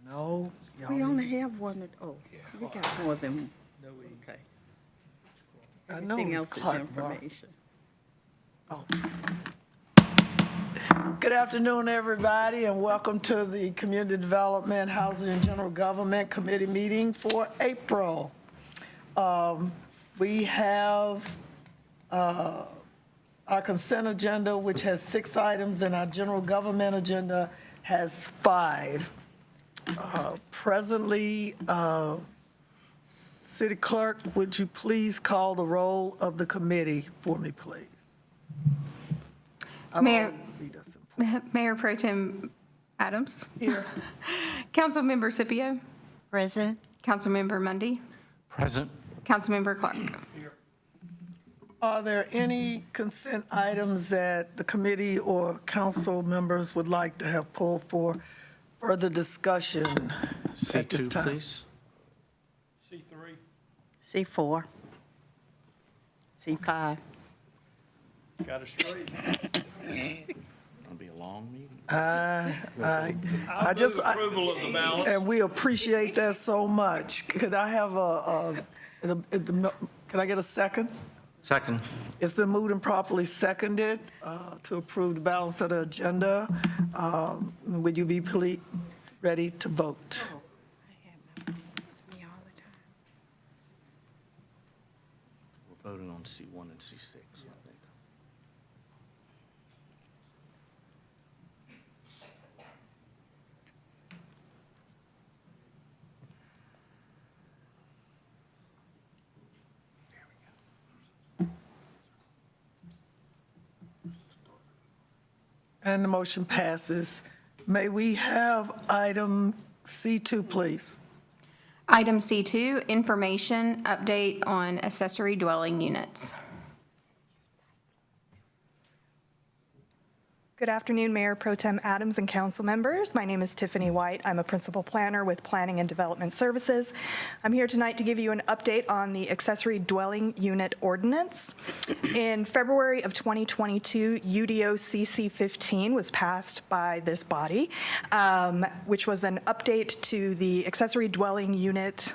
No. y'all We need- only have one, we got more than, okay. I know Everything it's else is Clark Bar. information. Oh. Good afternoon, everybody, and welcome to the Community Development, Housing and General Government Committee meeting for April. We have our consent agenda, which has 6 items, and our general government agenda has 5. Presently, City Clerk, would you please call the roll of the committee for me, please? Mayor, Read us in. Mayor Pro Tem Adams. Here. Councilmember Scipio. Present. Councilmember Mundy. Present. Councilmember Clark. Are there any consent items that the committee or council members would like to have pulled for further discussion at this C2, time? please. C4. C5. Got it straight. It'll be a long meeting. I just, Approval of the ballot. and we appreciate that so much. Could I have could I get a second? Second. It's been moved and properly seconded to approve the balance of the agenda. Would you be ready to vote? We're voting on C1 and C6, I think. And the motion passes. May we have item C2, please? Item C2, information update on accessory dwelling units. Good afternoon, Mayor Pro Tem Adams and council members. My name is Tiffany White. I'm a principal planner with Planning and Development Services. I'm here tonight to give you an update on the accessory dwelling unit ordinance. In February of 2022, UDO CC 15 was passed by this body, which was an update to the accessory dwelling unit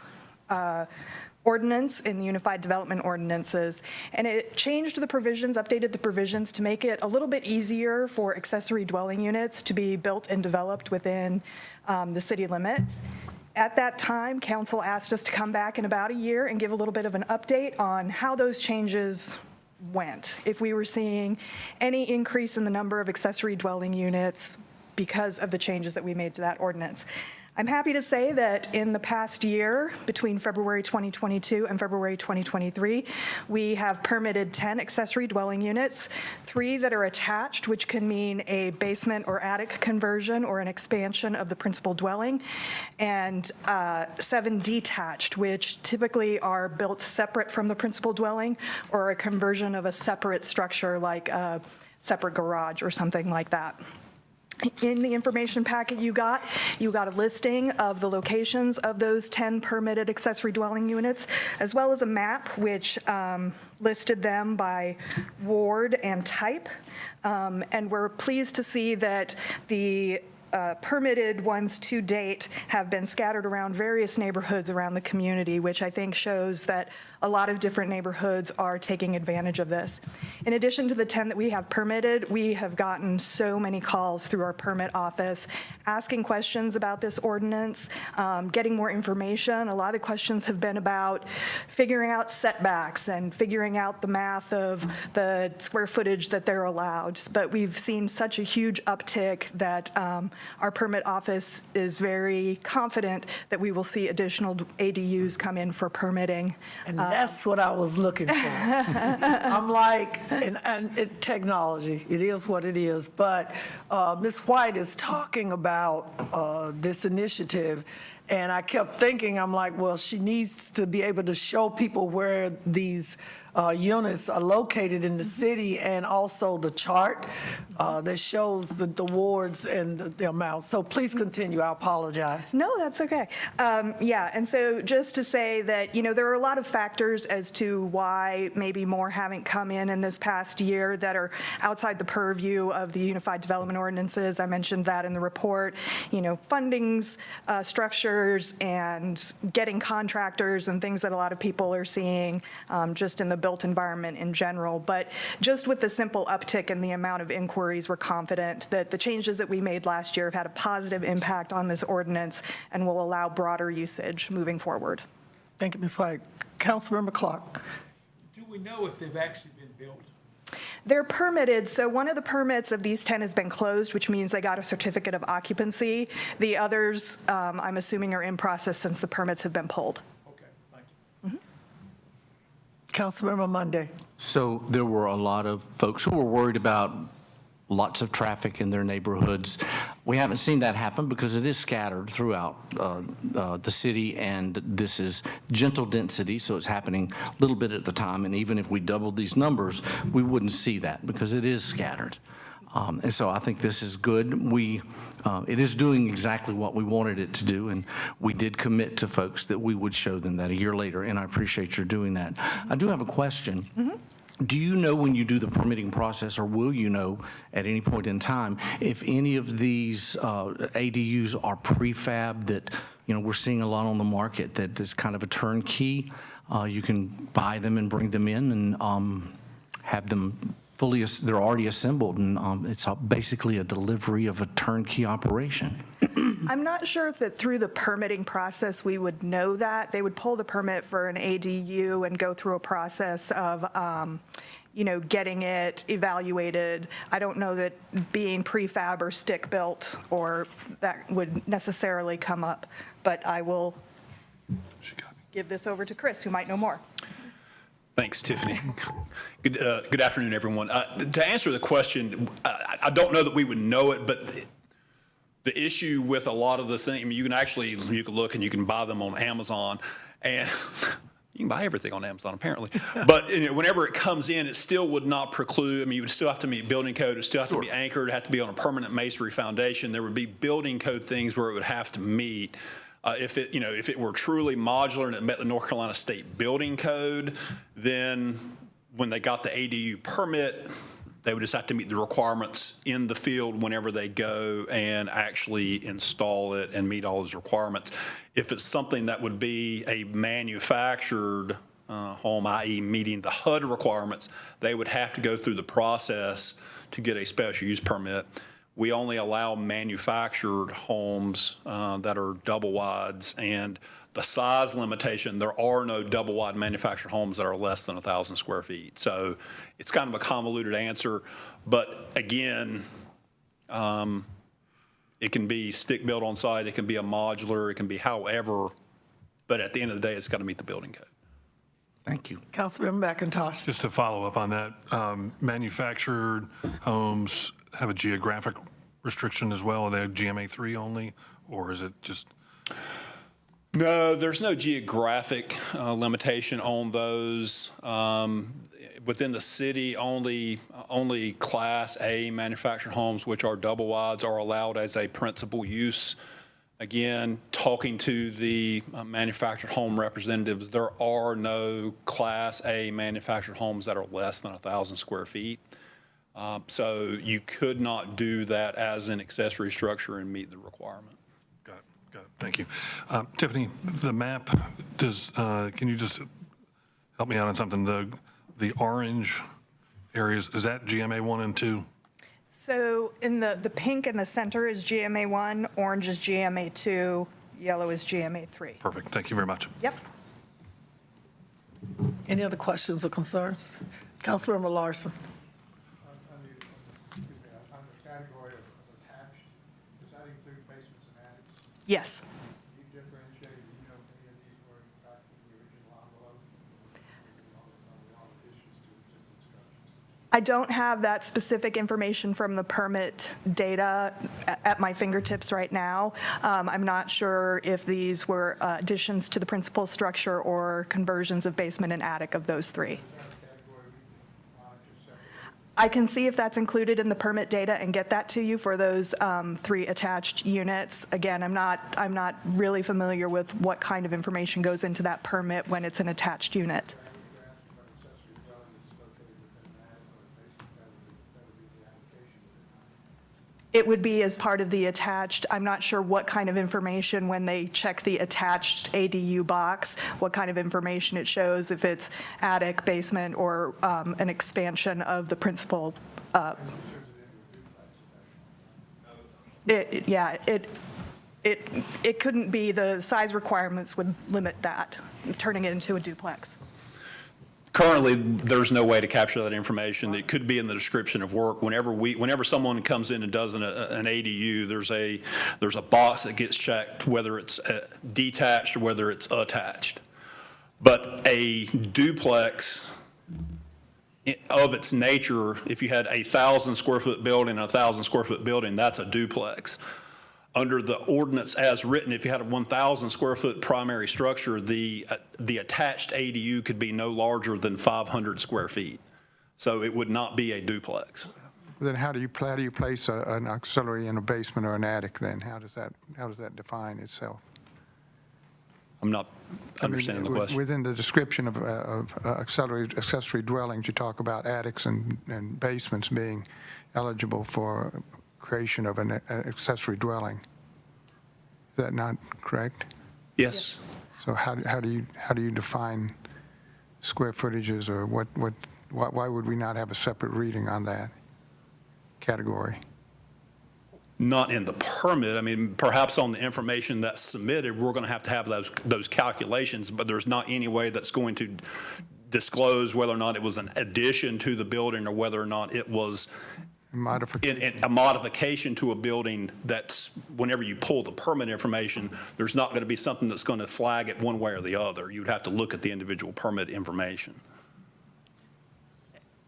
ordinance in the Unified Development Ordinances, and it changed the provisions, updated the provisions to make it a little bit easier for accessory dwelling units to be built and developed within the city limits. At that time, council asked us to come back in about a year and give a little bit of an update on how those changes went, if we were seeing any increase in the number of accessory dwelling units because of the changes that we made to that ordinance. I'm happy to say that in the past year, between February 2022 and February 2023, we have permitted 10 accessory dwelling units, 3 that are attached, which can mean a basement or attic conversion or an expansion of the principal dwelling, and 7 detached, which typically are built separate from the principal dwelling or a conversion of a separate structure like a separate garage or something like that. In the information packet you got a listing of the locations of those 10 permitted accessory dwelling units, as well as a map which listed them by ward and type. And we're pleased to see that the permitted ones to date have been scattered around various neighborhoods around the community, which I think shows that a lot of different neighborhoods are taking advantage of this. In addition to the 10 that we have permitted, we have gotten so many calls through our permit office asking questions about this ordinance, getting more information. A lot of the questions have been about figuring out setbacks and figuring out the math of the square footage that they're allowed. But we've seen such a huge uptick that our permit office is very confident that we will see additional ADUs come in for permitting. And that's what I was looking for. I'm like, technology, it is what it is. But Ms. White is talking about this initiative, and I kept thinking, I'm like, well, she needs to be able to show people where these units are located in the city, and also the chart that shows the wards and the amount. So please continue. I apologize. No, that's okay. Yeah, and so just to say that, there are a lot of factors as to why maybe more haven't come in this past year that are outside the purview of the Unified Development Ordinances. I mentioned that in the report, fundings, structures, and getting contractors and things that a lot of people are seeing just in the built environment in general. But just with the simple uptick in the amount of inquiries, we're confident that the changes that we made last year have had a positive impact on this ordinance and will allow broader usage moving forward. Thank you, Ms. White. Councilmember Clark. Do we know if they've actually been built? They're permitted, so one of the permits of these 10 has been closed, which means they got a certificate of occupancy. The others, I'm assuming, are in process since the permits have been pulled. Okay, thank you. Councilmember Monday. So there were a lot of folks who were worried about lots of traffic in their neighborhoods. We haven't seen that happen because it is scattered throughout the city, and this is gentle density, so it's happening a little bit at the time. And even if we doubled these numbers, we wouldn't see that because it is scattered. And so I think this is good. It is doing exactly what we wanted it to do, and we did commit to folks that we would show them that a year later, and I appreciate your doing that. I do have a question. Mm-hmm. Do you know when you do the permitting process, or will you know at any point in time, if any of these ADUs are prefab that, we're seeing a lot on the market, that is kind of a turnkey? You can buy them and bring them in and have them they're already assembled, and it's basically a delivery of a turnkey operation. I'm not sure that through the permitting process we would know that. They would pull the permit for an ADU and go through a process of, getting it evaluated. I don't know that being prefab or stick built or that would necessarily come up, but I will give this over to Chris, who might know more. Thanks, Tiffany. Good afternoon, everyone. To answer the question, I don't know that we would know it, but the issue with a lot of the things, you can look and you can buy them on Amazon, and you can buy everything on Amazon apparently. But whenever it comes in, it still would not preclude. You would still have to meet building code. It still have to be anchored. It have to be on a permanent masonry foundation. There would be building code things where it would have to meet. If it were truly modular and it met the North Carolina State Building Code, then when they got the ADU permit, they would just have to meet the requirements in the field whenever they go and actually install it and meet all those requirements. If it's something that would be a manufactured home, i.e. meeting the HUD requirements, they would have to go through the process to get a special use permit. We only allow manufactured homes that are double wides, and the size limitation, there are no double wide manufactured homes that are less than 1,000 square feet. So it's kind of a convoluted answer, but again, it can be stick built on site, it can be a modular, it can be however, but at the end of the day, it's got to meet the building code. Thank you. Councilmember McIntosh. Just to follow up on that, manufactured homes have a geographic restriction as well? Are they GMA3 only, or is it just? No, there's no geographic limitation on those. Within the city, only Class A manufactured homes, which are double wides, are allowed as a principal use. Again, talking to the manufactured home representatives, there are no Class A manufactured homes that are less than 1,000 square feet. So you could not do that as an accessory structure and meet the requirement. Got it. Thank you. Tiffany, the map, can you just help me out on something? The orange areas, is that GMA 1 and 2? So in the pink in the center is GMA 1, orange is GMA 2, yellow is GMA 3. Perfect. Thank you very much. Yep. Any other questions or concerns? Councilmember Larson. On the category of attached, does that include basements and attics? Yes. Do you differentiate, any of these were back in the original envelope? All the issues to existing structures? I don't have that specific information from the permit data at my fingertips right now. I'm not sure if these were additions to the principal structure or conversions of basement and attic of those three. Okay. I can see if that's included in the permit data and get that to you for those 3 attached units. Again, I'm not really familiar with what kind of information goes into that permit when it's an attached unit. It would be as part of the attached, I'm not sure what kind of information when they check the attached ADU box, what kind of information it shows, if it's attic, basement, or an expansion of the principal. It couldn't be, the size requirements would limit that, turning it into a duplex. Currently, there's no way to capture that information. It could be in the description of work. Whenever someone comes in and does an ADU, there's a box that gets checked, whether it's detached or whether it's attached. But a duplex of its nature, if you had a 1,000 square foot building and a 1,000 square foot building, that's a duplex. Under the ordinance as written, if you had a 1,000 square foot primary structure, the attached ADU could be no larger than 500 square feet. So it would not be a duplex. Then how do you place an auxiliary in a basement or an attic then? How does that define itself? I'm not understanding the question. Within the description of accessory dwellings, you talk about attics and basements being eligible for creation of an accessory dwelling. Is that not correct? Yes. So how do you define square footages, or why would we not have a separate reading on that category? Not in the permit. I mean, perhaps on the information that's submitted, we're going to have those calculations, but there's not any way that's going to disclose whether or not it was an addition to the building or whether or not it was Modification. a modification to a building. That's, whenever you pull the permit information, there's not going to be something that's going to flag it one way or the other. You'd have to look at the individual permit information.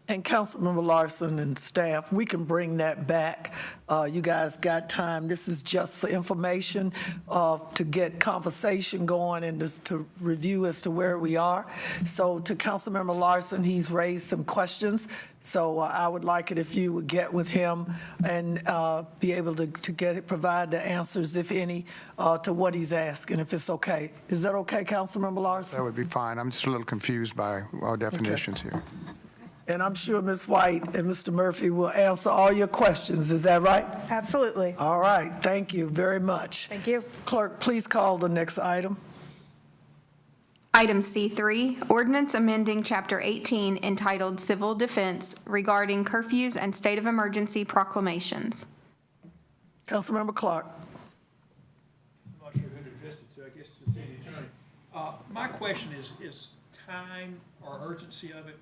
And Councilmember Larson and staff, we can bring that back. You guys got time. This is just for information, to get conversation going and just to review as to where we are. So to Councilmember Larson, he's raised some questions. So I would like it if you would get with him and be able to provide the answers, if any, to what he's asking, if it's okay. Is that okay, Councilmember Larson? That would be fine. I'm just a little confused by our definitions here. And I'm sure Ms. White and Mr. Murphy will answer all your questions. Is that right? Absolutely. All right. Thank you very much. Thank you. Clerk, please call the next item. Item C3, ordinance amending Chapter 18 entitled Civil Defense regarding curfews and state of emergency proclamations. Councilmember Clark. I'm not sure who to address it to, I guess to the city attorney. My question is time or urgency of it.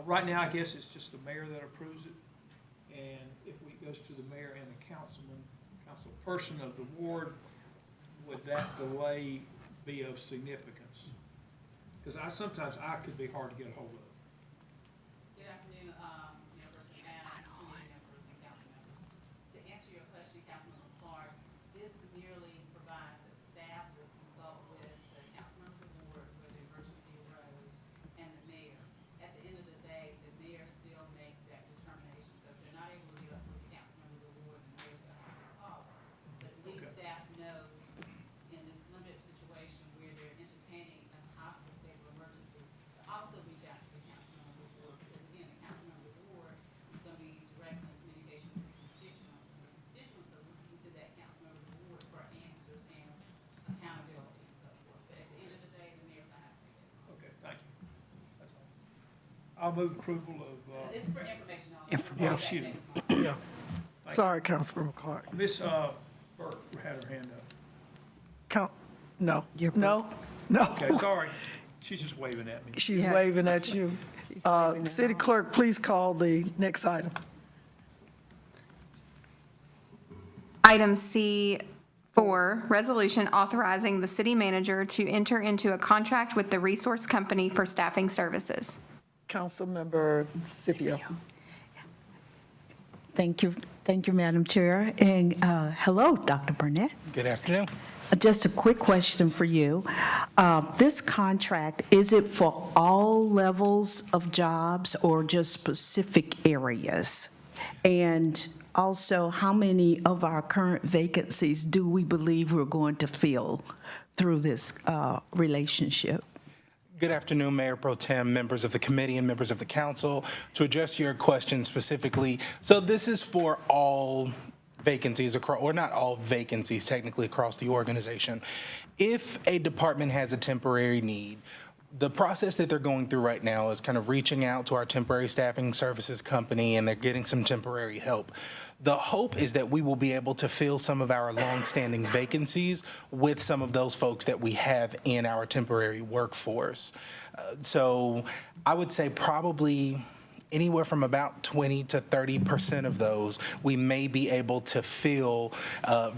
Right now, I guess it's just the mayor that approves it, and if it goes to the mayor and the councilperson of the ward, would that delay be of significance? Because sometimes I could be hard to get a hold of. Good afternoon, members and members and council members. To answer your question, Councilman Clark, this merely provides that staff will consult with the council member of the board where the emergency arose and the mayor. At the end of the day, the mayor still makes that determination. So if they're not able to do it with the council member of the board, the mayor's going to have to call them. But at least staff knows in this limited situation where they're entertaining a possible state of emergency, to also reach out to the council member of the board, because again, the council member of the board is going to be directly in communication with the constituents. And the constituents are looking to that council member of the board for answers and accountability and so forth. But at the end of the day, the mayor's going to have to make it. Okay, thank you. That's all. I'll move approval of, This is for information only. Yeah. excuse me, Yeah. Sorry, Councilmember Clark. Miss Burke had her hand up. No. No? No. Okay, sorry. She's just waving at me. She's waving at you. City Clerk, please call the next item. Item C4, resolution authorizing the city manager to enter into a contract with the resource company for staffing services. Councilmember Scipio. Thank you, Madam Chair, and hello, Dr. Burnett. Good afternoon. Just a quick question for you. This contract, is it for all levels of jobs or just specific areas? And also, how many of our current vacancies do we believe we're going to fill through this relationship? Good afternoon, Mayor Pro Tem, members of the committee, and members of the council. To address your question specifically, so this is for all vacancies, or not all vacancies technically across the organization. If a department has a temporary need, the process that they're going through right now is kind of reaching out to our temporary staffing services company, and they're getting some temporary help. The hope is that we will be able to fill some of our longstanding vacancies with some of those folks that we have in our temporary workforce. So I would say probably anywhere from about 20 to 30% of those we may be able to fill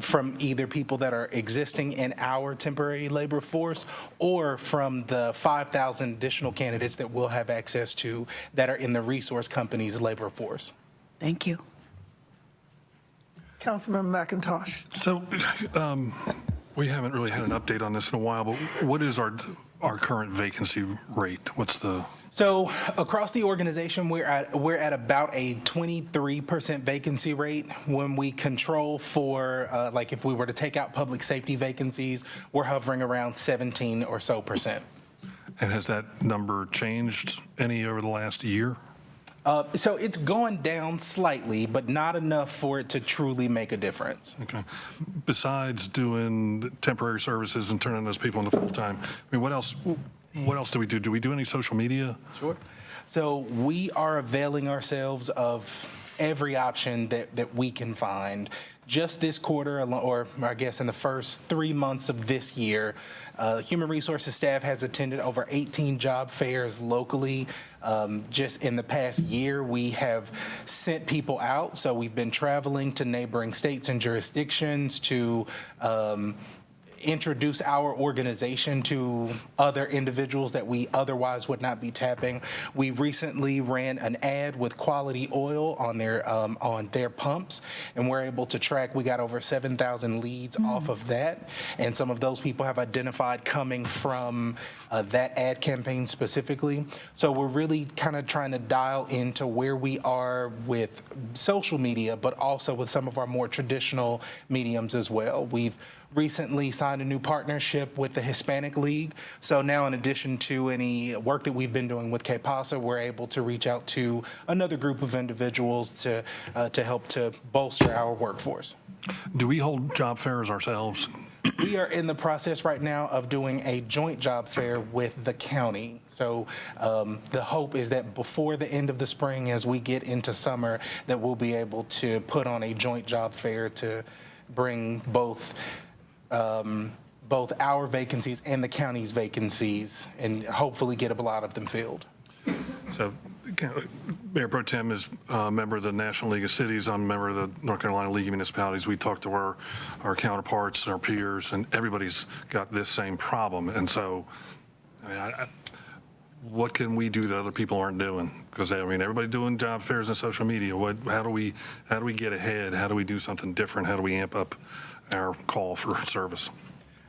from either people that are existing in our temporary labor force or from the 5,000 additional candidates that we'll have access to that are in the resource company's labor force. Thank you. Councilmember McIntosh. So we haven't really had an update on this in a while, but what is our current vacancy rate? What's the? So across the organization, we're at about a 23% vacancy rate. When we control for, like if we were to take out public safety vacancies, we're hovering around 17 or so %. And has that number changed any over the last year? So it's gone down slightly, but not enough for it to truly make a difference. Okay. Besides doing temporary services and turning those people into full-time, I mean, what else do we do? Do we do any social media? Sure. So we are availing ourselves of every option that we can find. Just this quarter, or I guess in the first 3 months of this year, Human Resources staff has attended over 18 job fairs locally. Just in the past year, we have sent people out. So we've been traveling to neighboring states and jurisdictions to introduce our organization to other individuals that we otherwise would not be tapping. We recently ran an ad with Quality Oil on their pumps, and we're able to track. We got over 7,000 leads off of that, and some of those people have identified coming from that ad campaign specifically. So we're really kind of trying to dial into where we are with social media, but also with some of our more traditional mediums as well. We've recently signed a new partnership with the Hispanic League. So now, in addition to any work that we've been doing with KPASA, we're able to reach out to another group of individuals to help to bolster our workforce. Do we hold job fairs ourselves? We are in the process right now of doing a joint job fair with the county. So the hope is that before the end of the spring, as we get into summer, that we'll be able to put on a joint job fair to bring both our vacancies and the county's vacancies, and hopefully get a lot of them filled. So, Mayor Pro Tem is a member of the National League of Cities. I'm a member of the North Carolina League of Municipalities. We talk to our counterparts, our peers, and everybody's got this same problem. And so, I mean, what can we do that other people aren't doing? Because I mean, everybody's doing job fairs and social media. How do we get ahead? How do we do something different? How do we amp up our call for service?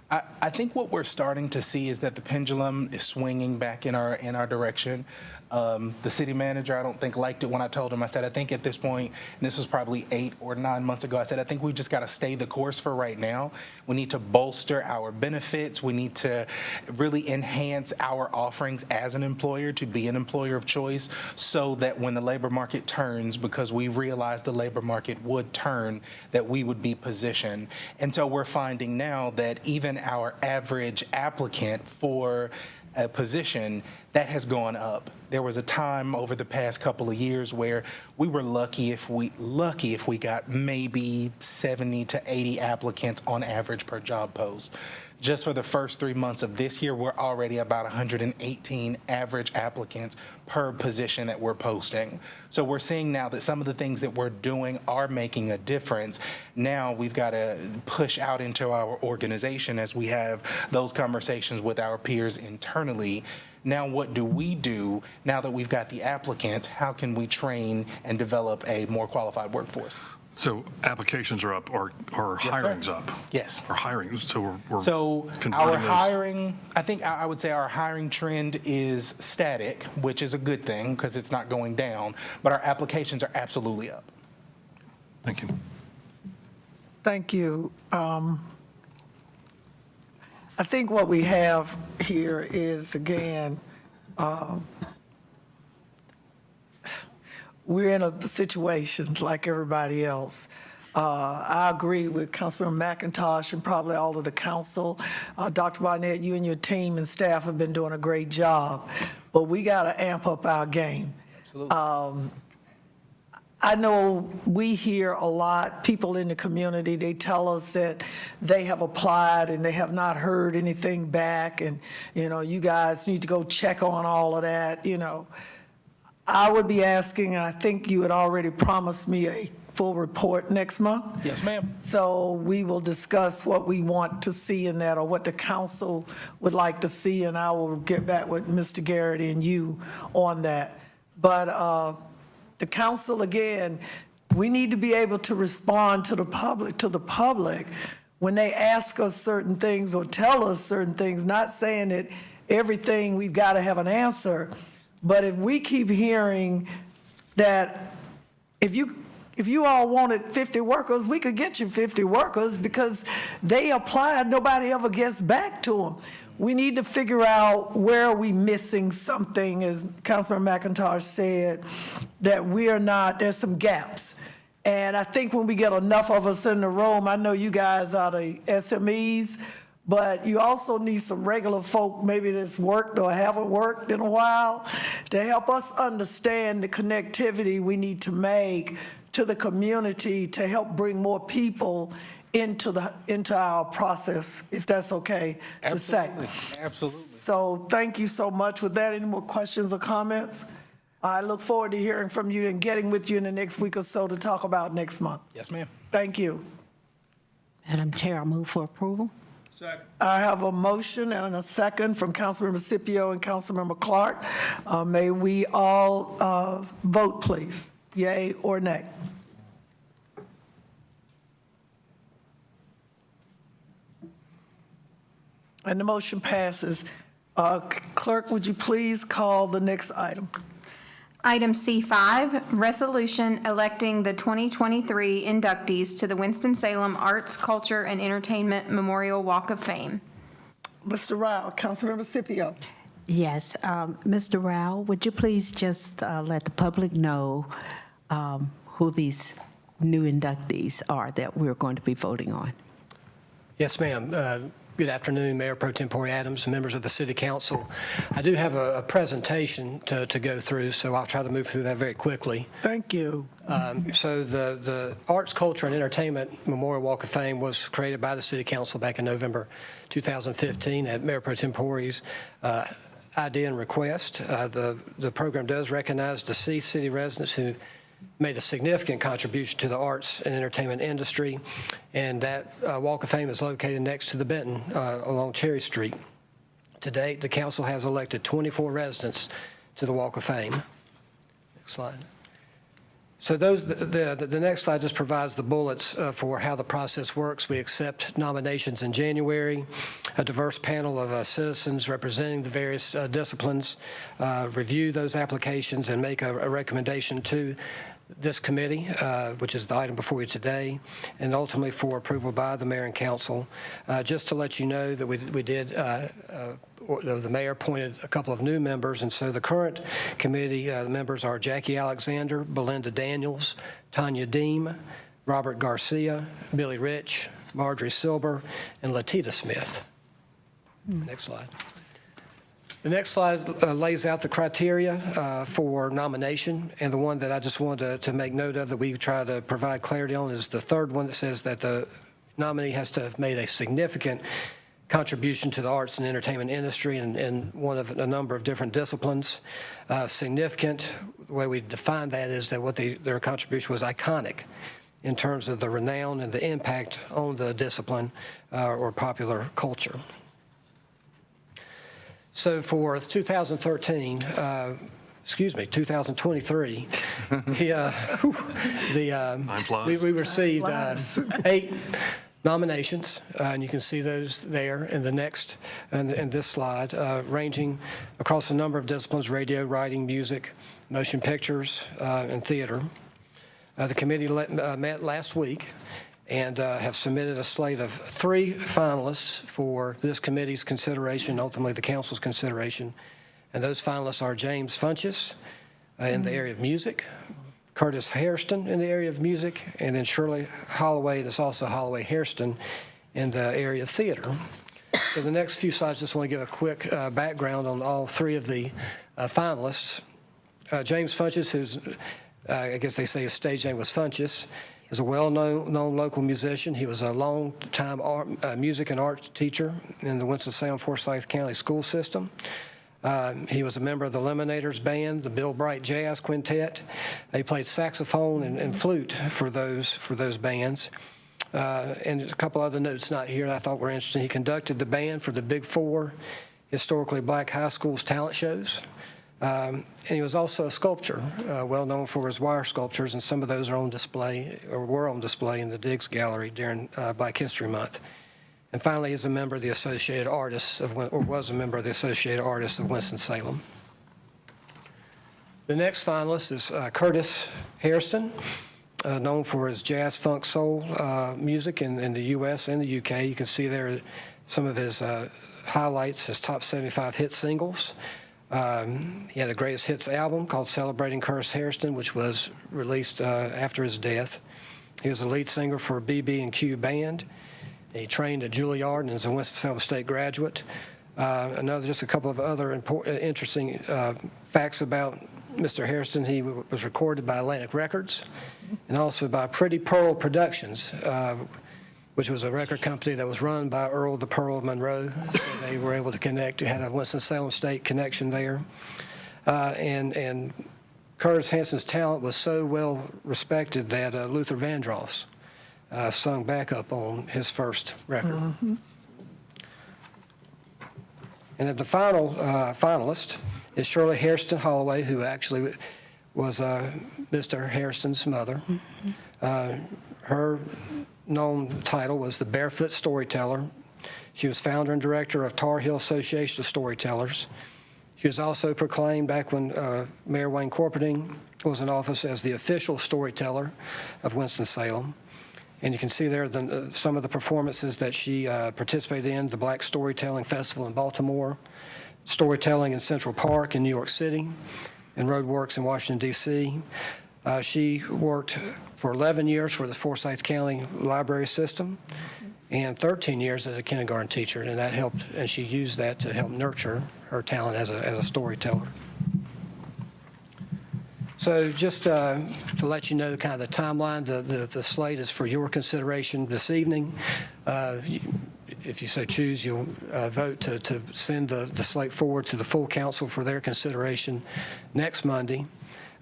I think what we're starting to see is that the pendulum is swinging back in our direction. The city manager, I don't think, liked it when I told him. I said, I think at this point, and this was probably 8 or 9 months ago, I said, I think we just got to stay the course for right now. We need to bolster our benefits. We need to really enhance our offerings as an employer to be an employer of choice, so that when the labor market turns, because we realized the labor market would turn, that we would be positioned. And so we're finding now that even our average applicant for a position, that has gone up. There was a time over the past couple of years where we were lucky if we got maybe 70 to 80 applicants on average per job post. Just for the first 3 months of this year, we're already about 118 average applicants per position that we're posting. So we're seeing now that some of the things that we're doing are making a difference. Now we've got to push out into our organization as we have those conversations with our peers internally. Now, what do we do now that we've got the applicants? How can we train and develop a more qualified workforce? So applications are up, or hiring's up? Yes. Or hiring, so we're So converting our those. hiring, I think I would say our hiring trend is static, which is a good thing because it's not going down, but our applications are absolutely up. Thank you. Thank you. I think what we have here is, again, we're in a situation like everybody else. I agree with Councilmember McIntosh and probably all of the council. Dr. Barnett, you and your team and staff have been doing a great job, but we got to amp up our game. Absolutely. I know we hear a lot, people in the community, they tell us that they have applied and they have not heard anything back, and, you guys need to go check on all of that, I would be asking, and I think you had already promised me a full report next month. Yes, ma'am. So we will discuss what we want to see in that, or what the council would like to see, and I will get back with Mr. Garrity and you on that. But the council, again, we need to be able to respond to the public when they ask us certain things or tell us certain things, not saying that everything we've got to have an answer. But if we keep hearing that if you all wanted 50 workers, we could get you 50 workers because they applied, nobody ever gets back to them. We need to figure out where are we missing something, as Councilman McIntosh said, that we are not, there's some gaps. And I think when we get enough of us in the room, I know you guys are the SMEs, but you also need some regular folk maybe that's worked or haven't worked in a while to help us understand the connectivity we need to make to the community to help bring more people into our process, if that's okay to say. Absolutely. So thank you so much. With that, any more questions or comments? I look forward to hearing from you and getting with you in the next week or so to talk about next month. Yes, ma'am. Thank you. Madam Chair, I move for approval. Second. I have a motion and a second from Councilmember Scipio and Councilmember Clark. May we all vote, please, yea or nay? And the motion passes. Clerk, would you please call the next item? Item C5, resolution electing the 2023 inductees to the Winston-Salem Arts, Culture, and Entertainment Memorial Walk of Fame. Mr. Rao, Councilmember Scipio. Yes, Mr. Rao, would you please just let the public know who these new inductees are that we're going to be voting on? Yes, ma'am. Good afternoon, Mayor Pro Tempore Adams, and members of the City Council. I do have a presentation to go through, so I'll try to move through that very quickly. Thank you. So the Arts, Culture, and Entertainment Memorial Walk of Fame was created by the City Council back in November 2015 at Mayor Pro Tempore's idea and request. The program does recognize deceased city residents who made a significant contribution to the arts and entertainment industry, and that Walk of Fame is located next to the Benton along Cherry Street. To date, the council has elected 24 residents to the Walk of Fame. Next slide. So the next slide just provides the bullets for how the process works. We accept nominations in January. A diverse panel of citizens representing the various disciplines review those applications and make a recommendation to this committee, which is the item before you today, and ultimately for approval by the mayor and council. Just to let you know that we did, the mayor appointed a couple of new members, and so the current committee members are Jackie Alexander, Belinda Daniels, Tanya Deem, Robert Garcia, Billy Rich, Marjorie Silber, and Latita Smith. Next slide. The next slide lays out the criteria for nomination, and the one that I just wanted to make note of that we try to provide clarity on is the third one that says that the nominee has to have made a significant contribution to the arts and entertainment industry in one of a number of different disciplines. Significant, the way we define that is that their contribution was iconic in terms of the renown and the impact on the discipline or popular culture. So for 2013, 2023, Time flies. we received 8 nominations, and you can see those there in the next, in this slide, ranging across a number of disciplines: radio, writing, music, motion pictures, and theater. The committee met last week and have submitted a slate of 3 finalists for this committee's consideration, ultimately the council's consideration. And those finalists are James Funches in the area of music, Curtis Hairston in the area of music, and then Shirley Holloway, that's also Holloway Hairston, in the area of theater. So the next few slides, just want to give a quick background on all 3 of the finalists. James Funches, who's, I guess they say his stage name was Funches, is a well-known local musician. He was a long-time music and art teacher in the Winston-Salem, Forsyth County school system. He was a member of the Lemonaders Band, the Bill Bright Jazz Quintet. He played saxophone and flute for those bands. And a couple other notes not here that I thought were interesting. He conducted the band for the Big Four historically black high schools talent shows. And he was also a sculptor, well known for his wire sculptures, and some of those are on display, or were on display in the Diggs Gallery during Black History Month. And finally, he's a member of the Associated Artists of, or was a member of the Associated Artists of Winston-Salem. The next finalist is Curtis Hairston, known for his jazz, funk, soul music in the U.S. and the UK. You can see there some of his highlights, his top 75 hit singles. He had a greatest hits album called Celebrating Curtis Hairston, which was released after his death. He was a lead singer for BB&Q Band. He trained at Juilliard and is a Winston-Salem State graduate. Just a couple of other interesting facts about Mr. Hairston. He was recorded by Atlantic Records and also by Pretty Pearl Productions, which was a record company that was run by Earl the Pearl Monroe. So they were able to connect, had a Winston-Salem State connection there. And Curtis Hairston's talent was so well respected that Luther Vandross sung backup on his first record. Mm-hmm. And then the final finalist is Shirley Hairston Holloway, who actually was Mr. Hairston's mother. Mm-hmm. Her known title was the Barefoot Storyteller. She was founder and director of Tar Heel Association of Storytellers. She was also proclaimed back when Mayor Wayne Corpeting was in office as the official storyteller of Winston-Salem. And you can see there some of the performances that she participated in: the Black Storytelling Festival in Baltimore, Storytelling in Central Park in New York City, and Roadworks in Washington, D.C. She worked for 11 years for the Forsyth County Library System and 13 years as a kindergarten teacher, and that helped, and she used that to help nurture her talent as a storyteller. So just to let you know kind of the timeline, the slate is for your consideration this evening. If you so choose, you'll vote to send the slate forward to the full council for their consideration next Monday.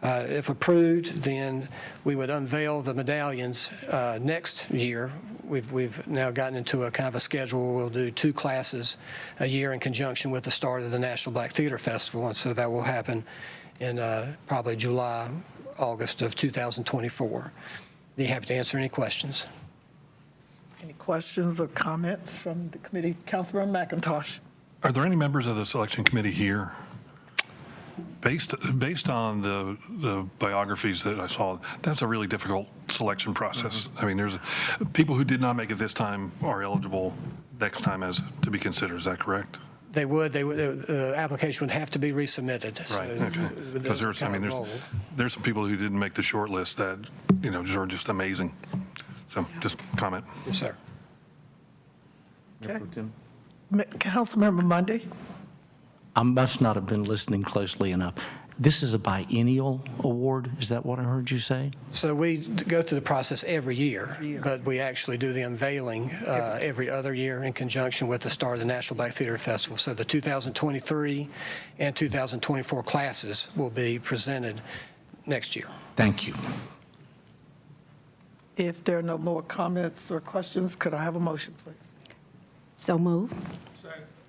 If approved, then we would unveil the medallions next year. We've now gotten into a kind of a schedule where we'll do 2 classes a year in conjunction with the start of the National Black Theater Festival, and so that will happen in probably July, August of 2024. Be happy to answer any questions. Any questions or comments from the committee? Councilmember McIntosh. Are there any members of the selection committee here? Based on the biographies that I saw, that's a really difficult selection process. Mm-hmm. I mean, there's people who did not make it this time are eligible next time as to be considered. Is that correct? They would. The application would have to be resubmitted. Right. So Okay. Because there's some people who didn't make the short list that are just amazing. So just comment. Yes, sir. Okay. Councilmember Mundy. I must not have been listening closely enough. This is a biennial award, is that what I heard you say? So we go through the process every year, but we actually do the unveiling every other year in conjunction with the start of the National Black Theater Festival. So the 2023 and 2024 classes will be presented next year. Thank you. If there are no more comments or questions, could I have a motion, please? So move.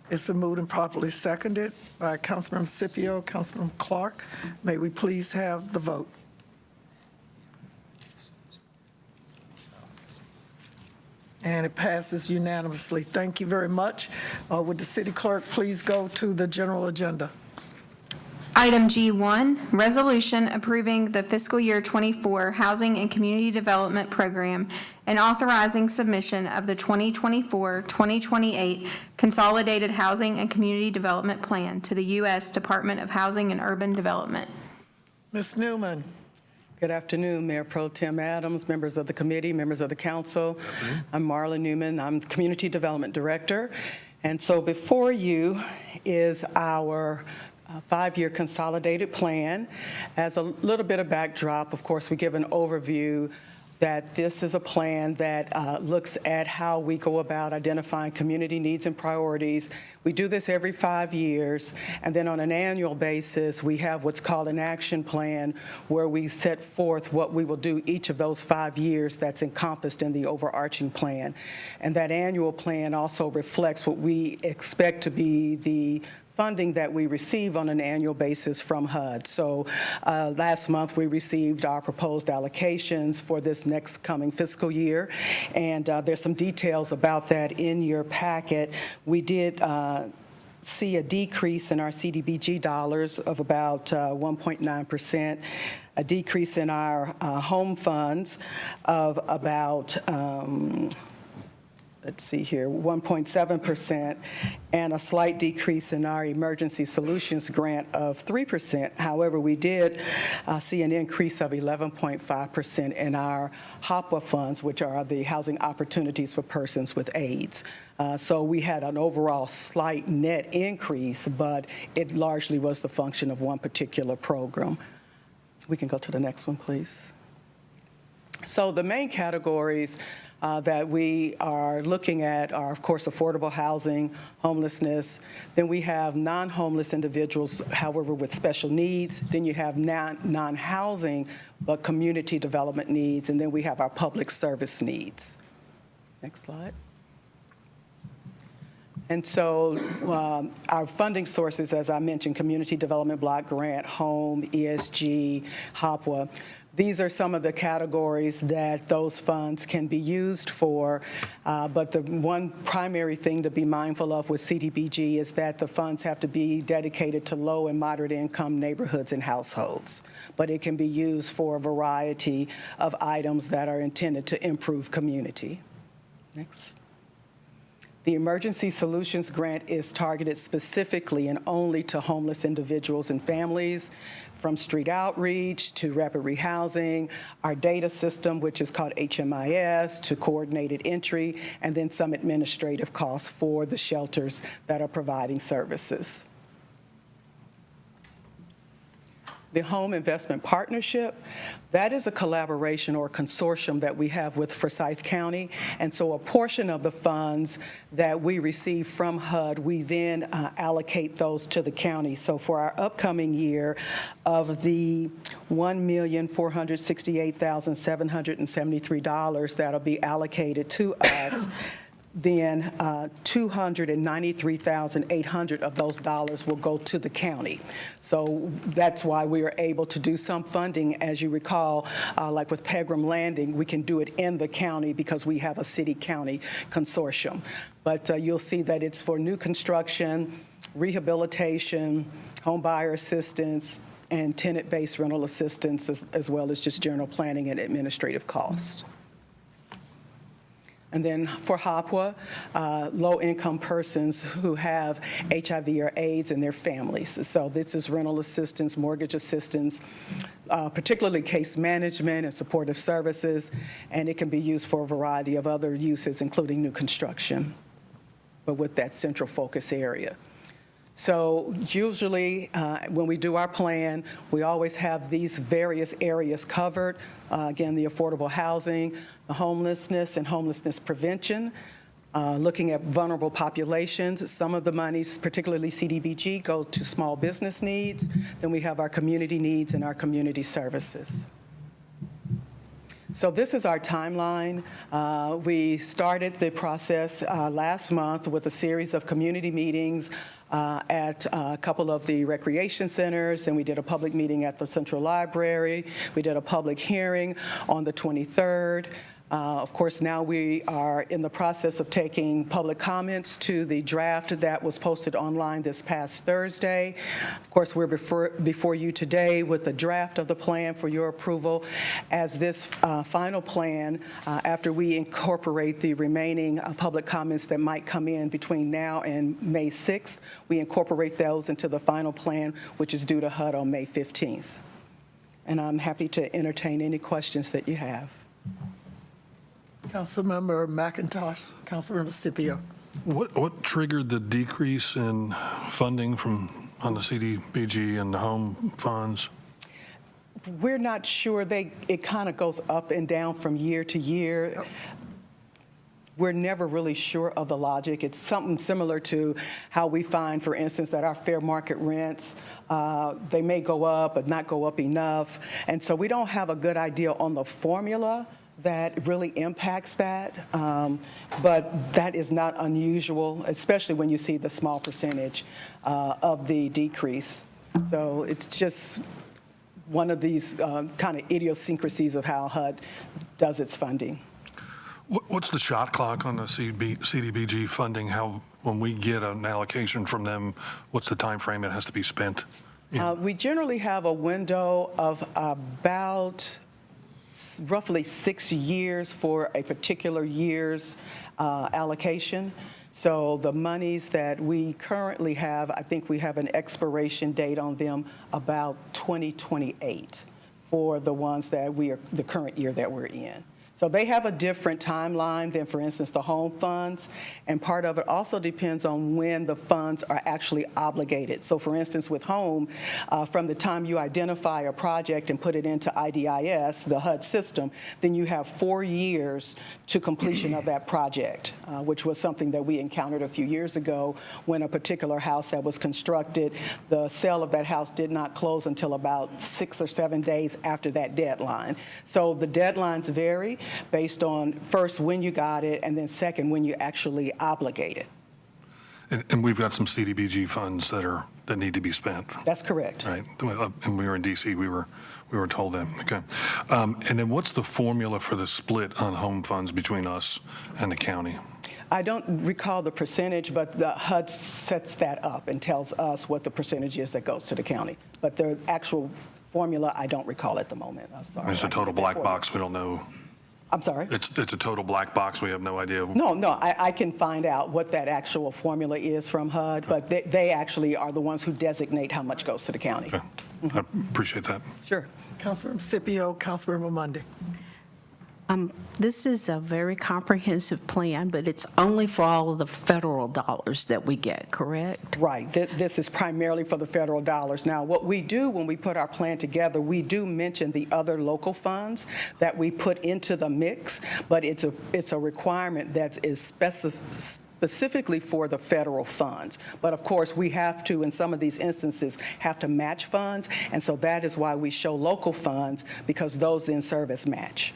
It's been moved and properly seconded by Councilmember Scipio, Councilmember Clark. May we please have the vote? And it passes unanimously. Thank you very much. Would the city clerk please go to the general agenda? Item G1, resolution approving the fiscal year '24 Housing and Community Development Program and authorizing submission of the 2024-2028 Consolidated Housing and Community Development Plan to the U.S. Department of Housing and Urban Development. Ms. Newman. Good afternoon, Mayor Pro Tem Adams, members of the committee, members of the council. I'm Marla Newman. I'm the Community Development Director. And so before you is our 5-year consolidated plan. As a little bit of backdrop, of course, we give an overview that this is a plan that looks at how we go about identifying community needs and priorities. We do this every 5 years, and then on an annual basis, we have what's called an action plan where we set forth what we will do each of those 5 years that's encompassed in the overarching plan. And that annual plan also reflects what we expect to be the funding that we receive on an annual basis from HUD. So last month we received our proposed allocations for this next coming fiscal year, and there's some details about that in your packet. We did see a decrease in our CDBG dollars of about 1.9%, a decrease in our home funds of about let's see here, 1.7%, and a slight decrease in our emergency solutions grant of 3%. However, we did see an increase of 11.5% in our HOPWA funds, which are the Housing Opportunities for Persons with AIDS. So we had an overall slight net increase, but it largely was the function of one particular program. We can go to the next one, please. So the main categories that we are looking at are, of course, affordable housing, homelessness. Then we have non-homeless individuals, however, with special needs. Then you have non-housing, but community development needs. And then we have our public service needs. Next slide. And so our funding sources, as I mentioned, Community Development Block Grant, Home, ESG, HOPWA. These are some of the categories that those funds can be used for, but the one primary thing to be mindful of with CDBG is that the funds have to be dedicated to low and moderate income neighborhoods and households, but it can be used for a variety of items that are intended to improve community. Next. The Emergency Solutions Grant is targeted specifically and only to homeless individuals and families, from street outreach to rapid rehousing, our data system, which is called HMIS, to coordinated entry, and then some administrative costs for the shelters that are providing services. The Home Investment Partnership, that is a collaboration or consortium that we have with Forsyth County. And so a portion of the funds that we receive from HUD, we then allocate those to the county. So for our upcoming year, of the $1,468,773 that'll be allocated to us, then $293,800 of those dollars will go to the county. So that's why we are able to do some funding. As you recall, like with Pegram Landing, we can do it in the county because we have a city-county consortium. But you'll see that it's for new construction, rehabilitation, home buyer assistance, and tenant-based rental assistance, as well as just general planning and administrative costs. And then for HOPWA, low-income persons who have HIV or AIDS in their families. So this is rental assistance, mortgage assistance, particularly case management and supportive services, and it can be used for a variety of other uses, including new construction, but with that central focus area. So usually when we do our plan, we always have these various areas covered. Again, the affordable housing, the homelessness and homelessness prevention, looking at vulnerable populations. Some of the monies, particularly CDBG, go to small business needs. Then we have our community needs and our community services. So this is our timeline. We started the process last month with a series of community meetings at a couple of the recreation centers, and we did a public meeting at the Central Library. We did a public hearing on the 23rd. Of course, now we are in the process of taking public comments to the draft that was posted online this past Thursday. Of course, we're before you today with the draft of the plan for your approval. As this final plan, after we incorporate the remaining public comments that might come in between now and May 6th, we incorporate those into the final plan, which is due to HUD on May 15th. And I'm happy to entertain any questions that you have. Councilmember McIntosh, Councilmember Scipio. What triggered the decrease in funding on the CDBG and the home funds? We're not sure. It kind of goes up and down from year to year. Yep. We're never really sure of the logic. It's something similar to how we find, for instance, that our fair market rents, they may go up but not go up enough. And so we don't have a good idea on the formula that really impacts that, but that is not unusual, especially when you see the small percentage of the decrease. So it's just one of these kind of idiosyncrasies of how HUD does its funding. What's the shot clock on the CDBG funding? When we get an allocation from them, what's the time frame it has to be spent? We generally have a window of about roughly 6 years for a particular year's allocation. So the monies that we currently have, I think we have an expiration date on them about 2028 for the ones that the current year that we're in. So they have a different timeline than, for instance, the home funds, and part of it also depends on when the funds are actually obligated. So, for instance, with home, from the time you identify a project and put it into IDIS, the HUD system, then you have 4 years to completion of that project, which was something that we encountered a few years ago when a particular house that was constructed, the sale of that house did not close until about 6 or 7 days after that deadline. So the deadlines vary based on, first, when you got it, and then second, when you actually obligate it. And we've got some CDBG funds that need to be spent. That's correct. Right. And we were in DC. We were told that. Okay. And then what's the formula for the split on home funds between us and the county? I don't recall the percentage, but the HUD sets that up and tells us what the percentage is that goes to the county. But the actual formula, I don't recall at the moment. I'm sorry. It's a total black box. We don't know. I'm sorry? It's a total black box. We have no idea. No, I can find out what that actual formula is from HUD, but they actually are the ones who designate how much goes to the county. Okay. I appreciate that. Sure. Councilmember Scipio, Councilmember Mundy. This is a very comprehensive plan, but it's only for all of the federal dollars that we get, correct? Right. This is primarily for the federal dollars. Now, what we do when we put our plan together, we do mention the other local funds that we put into the mix, but it's a requirement that is specifically for the federal funds. But of course, we have to, in some of these instances, have to match funds, and so that is why we show local funds, because those then serve as match.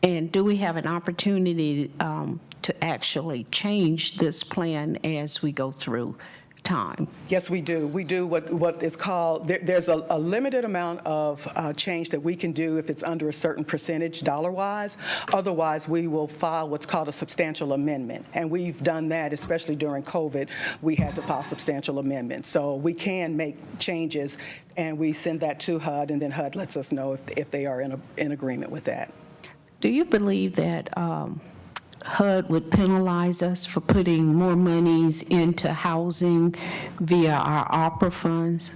And do we have an opportunity to actually change this plan as we go through time? Yes, we do. We do what is called, there's a limited amount of change that we can do if it's under a certain percentage dollar-wise. Otherwise, we will file what's called a substantial amendment. And we've done that, especially during COVID. We had to file substantial amendments. So we can make changes, and we send that to HUD, and then HUD lets us know if they are in agreement with that. Do you believe that HUD would penalize us for putting more monies into housing via our opera funds?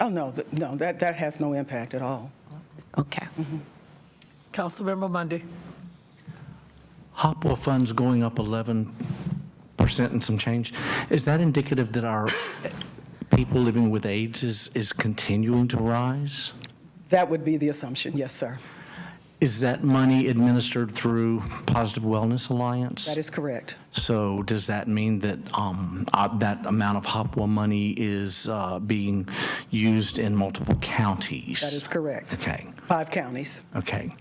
Oh, no, that has no impact at all. Okay. Councilmember Mundy. HOPWA funds going up 11% and some change. Is that indicative that our people living with AIDS is continuing to rise? That would be the assumption, yes, sir. Is that money administered through Positive Wellness Alliance? That is correct. So does that mean that that amount of HOPWA money is being used in multiple counties? That is correct. Okay. 5 counties. Okay.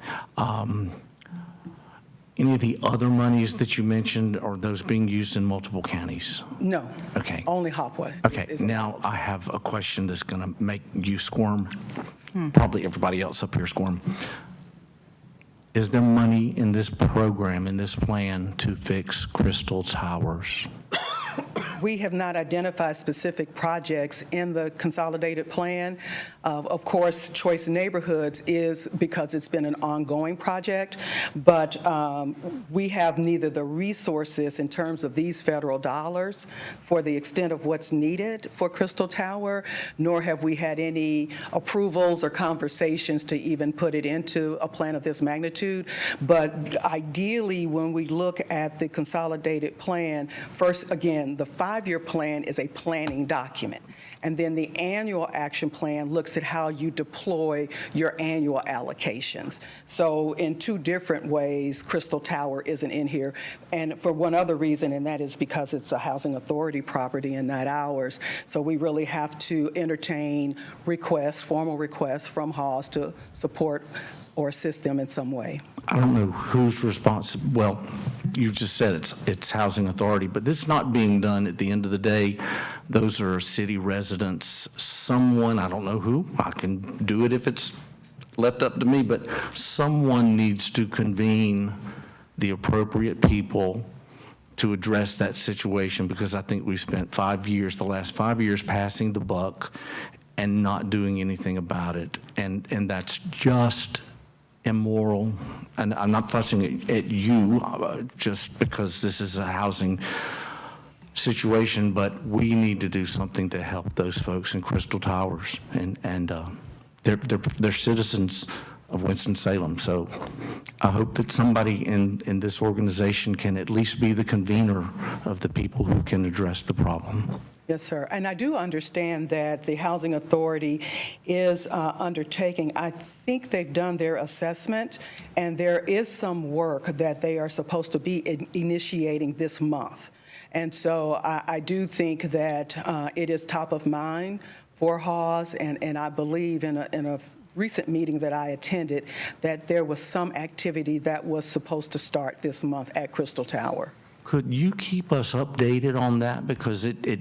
Any of the other monies that you mentioned, are those being used in multiple counties? No. Okay. Only Hopway. Okay, now I have a question that's going to make you squirm, probably everybody else up here squirm. Is there money in this program, in this plan, to fix Crystal Towers? We have not identified specific projects in the consolidated plan. Of course, Choice Neighborhoods is because it's been an ongoing project, but we have neither the resources in terms of these federal dollars for the extent of what's needed for Crystal Tower, nor have we had any approvals or conversations to even put it into a plan of this magnitude. But ideally, when we look at the consolidated plan, first, again, the 5-year plan is a planning document. And then the annual action plan looks at how you deploy your annual allocations. So in 2 different ways, Crystal Tower isn't in here. And for one other reason, and that is because it's a housing authority property and not ours. So we really have to entertain requests, formal requests from Hawes to support or assist them in some way. I don't know who's responsible. Well, you just said it's housing authority, but this is not being done at the end of the day. Those are city residents. Someone, I don't know who, I can do it if it's left up to me, but someone needs to convene the appropriate people to address that situation, because I think we've spent the last 5 years passing the buck and not doing anything about it. And that's just immoral, and I'm not fussing at you just because this is a housing situation, but we need to do something to help those folks in Crystal Towers, and they're citizens of Winston-Salem. So I hope that somebody in this organization can at least be the convener of the people who can address the problem. Yes, sir. And I do understand that the Housing Authority is undertaking, I think they've done their assessment, and there is some work that they are supposed to be initiating this month. And so I do think that it is top of mind for Hawes, and I believe in a recent meeting that I attended that there was some activity that was supposed to start this month at Crystal Tower. Could you keep us updated on that? Because it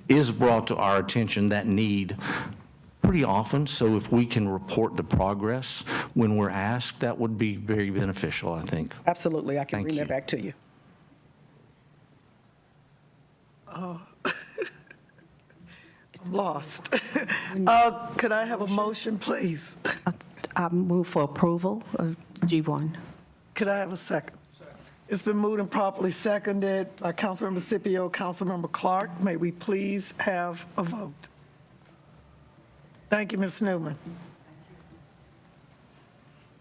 is brought to our attention, that need, pretty often. So if we can report the progress when we're asked, that would be very beneficial, I think. Absolutely. I can Thank bring you. that back to you. I'm lost. Could I have a motion, please? I move for approval of G1. Could I have a second? It's been moved and properly seconded by Councilmember Scipio, Councilmember Clark. May we please have a vote? Thank you, Ms. Newman.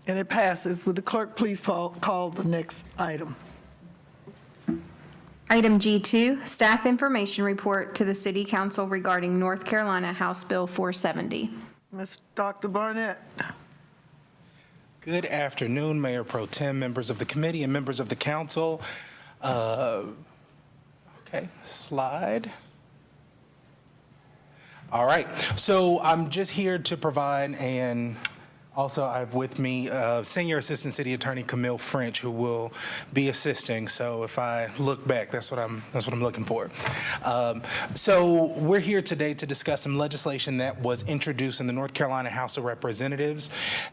And it passes. Would the clerk please call the next item? Item G2, Staff Information Report to the City Council regarding North Carolina House Bill 470. Dr. Barnett. Good afternoon, Mayor Pro Tem, members of the committee, and members of the council. Okay, slide. All right, so I'm just here to provide, and also I have with me Senior Assistant City Attorney Camille French, who will be assisting. So if I look back, that's what I'm looking for. So we're here today to discuss some legislation that was introduced in the North Carolina House of Representatives.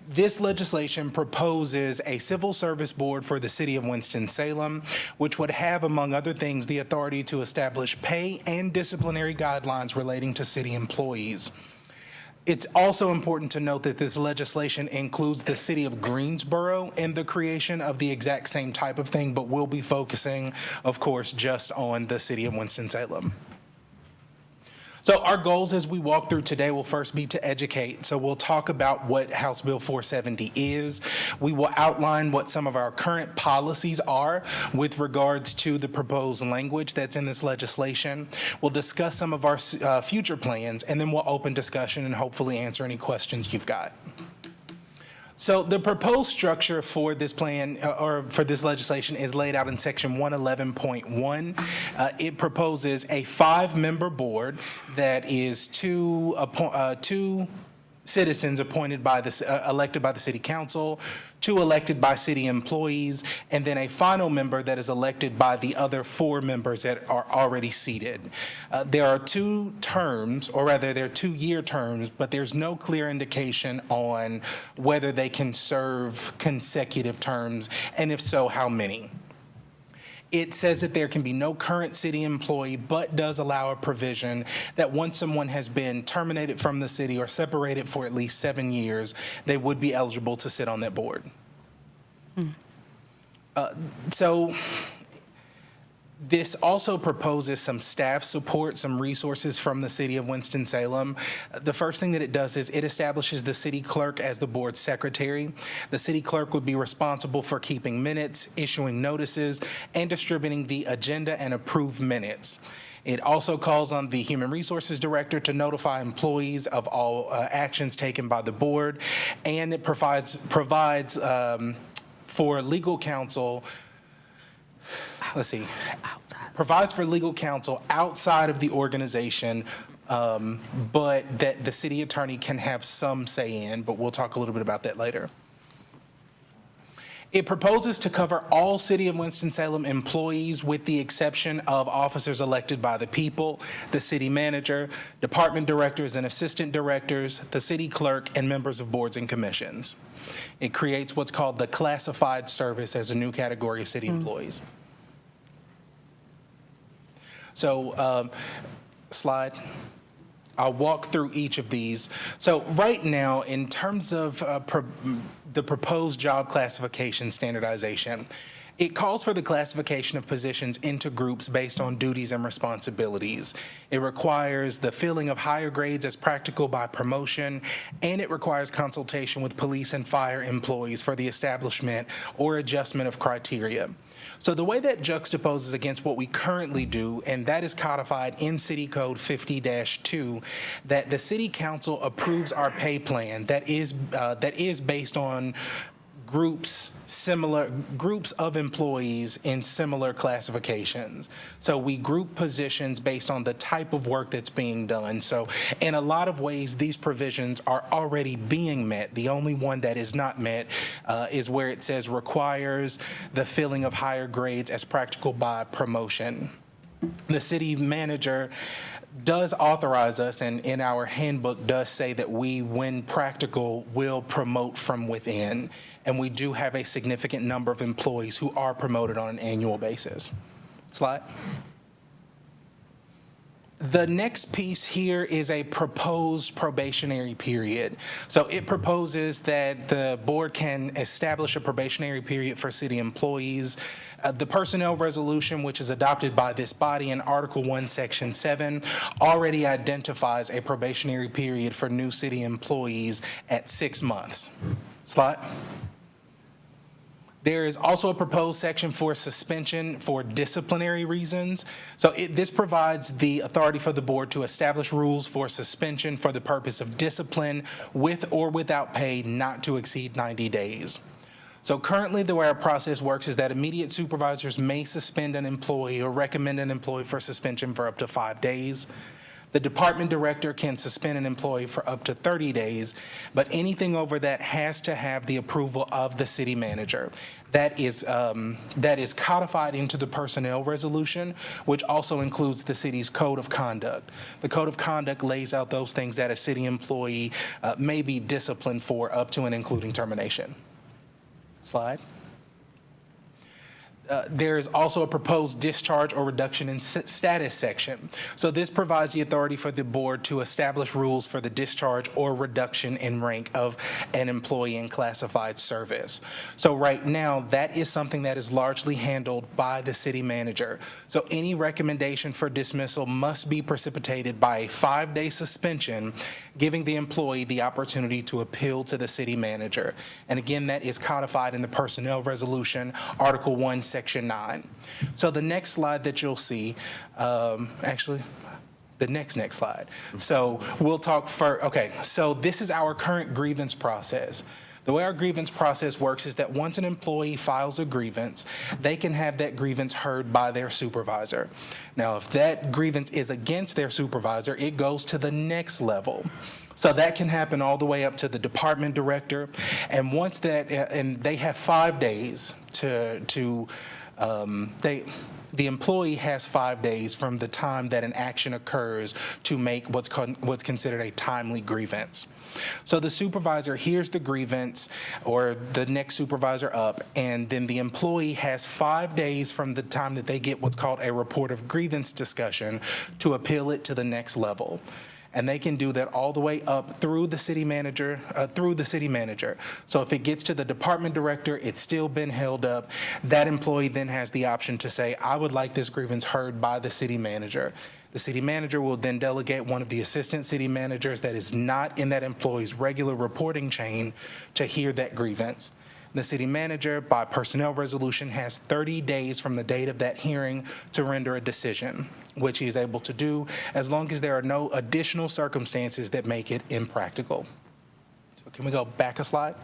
This legislation proposes a civil service board for the city of Winston-Salem, which would have, among other things, the authority to establish pay and disciplinary guidelines relating to city employees. It's also important to note that this legislation includes the city of Greensboro in the creation of the exact same type of thing, but we'll be focusing, of course, just on the city of Winston-Salem. So our goals as we walk through today will first be to educate. So we'll talk about what House Bill 470 is. We will outline what some of our current policies are with regards to the proposed language that's in this legislation. We'll discuss some of our future plans, and then we'll open discussion and hopefully answer any questions you've got. So the proposed structure for this plan or for this legislation is laid out in section 111.1. It proposes a 5-member board that is two citizens appointed by the, elected by the city council, 2 elected by city employees, and then a final member that is elected by the other 4 members that are already seated. There are 2 terms, or rather there are 2-year terms, but there's no clear indication on whether they can serve consecutive terms, and if so, how many. It says that there can be no current city employee, but does allow a provision that once someone has been terminated from the city or separated for at least 7 years, they would be eligible to sit on that board. So this also proposes some staff support, some resources from the city of Winston-Salem. The first thing that it does is it establishes the city clerk as the board secretary. The city clerk would be responsible for keeping minutes, issuing notices, and distributing the agenda and approved minutes. It also calls on the Human Resources Director to notify employees of all actions taken by the board, and it provides for legal counsel. Provides for legal counsel outside of the organization, but that the city attorney can have some say in, but we'll talk a little bit about that later. It proposes to cover all City of Winston-Salem employees with the exception of officers elected by the people, the city manager, department directors and assistant directors, the city clerk, and members of boards and commissions. It creates what's called the classified service as a new category of city employees. So, slide. I'll walk through each of these. So right now, in terms of the proposed job classification standardization, it calls for the classification of positions into groups based on duties and responsibilities. It requires the filling of higher grades as practical by promotion, and it requires consultation with police and fire employees for the establishment or adjustment of criteria. So the way that juxtaposes against what we currently do, and that is codified in City Code 50-2, that the city council approves our pay plan that is based on groups of employees in similar classifications. So we group positions based on the type of work that's being done. So in a lot of ways, these provisions are already being met. The only one that is not met is where it says requires the filling of higher grades as practical by promotion. The city manager does authorize us, and in our handbook does say that we, when practical, will promote from within. And we do have a significant number of employees who are promoted on an annual basis. Slide. The next piece here is a proposed probationary period. So it proposes that the board can establish a probationary period for city employees. The personnel resolution, which is adopted by this body in Article 1, Section 7, already identifies a probationary period for new city employees at 6 months. Slide. There is also a proposed section for suspension for disciplinary reasons. So this provides the authority for the board to establish rules for suspension for the purpose of discipline with or without pay not to exceed 90 days. So currently the way our process works is that immediate supervisors may suspend an employee or recommend an employee for suspension for up to 5 days. The department director can suspend an employee for up to 30 days, but anything over that has to have the approval of the city manager. That is codified into the personnel resolution, which also includes the city's code of conduct. The code of conduct lays out those things that a city employee may be disciplined for up to and including termination. Slide. There is also a proposed discharge or reduction in status section. So this provides the authority for the board to establish rules for the discharge or reduction in rank of an employee in classified service. So right now, that is something that is largely handled by the city manager. So any recommendation for dismissal must be precipitated by a 5-day suspension, giving the employee the opportunity to appeal to the city manager. And again, that is codified in the personnel resolution, Article 1, Section 9. So the next slide that you'll see, actually, the next slide. So we'll talk okay, so this is our current grievance process. The way our grievance process works is that once an employee files a grievance, they can have that grievance heard by their supervisor. Now, if that grievance is against their supervisor, it goes to the next level. So that can happen all the way up to the department director. And once that, and they have 5 days the employee has 5 days from the time that an action occurs to make what's considered a timely grievance. So the supervisor hears the grievance, or the next supervisor up, and then the employee has 5 days from the time that they get what's called a report of grievance discussion to appeal it to the next level. And they can do that all the way up through the city manager, So if it gets to the department director, it's still been held up. That employee then has the option to say, I would like this grievance heard by the city manager. The city manager will then delegate one of the assistant city managers that is not in that employee's regular reporting chain to hear that grievance. The city manager, by personnel resolution, has 30 days from the date of that hearing to render a decision, which he is able to do as long as there are no additional circumstances that make it impractical. So can we go back a slide?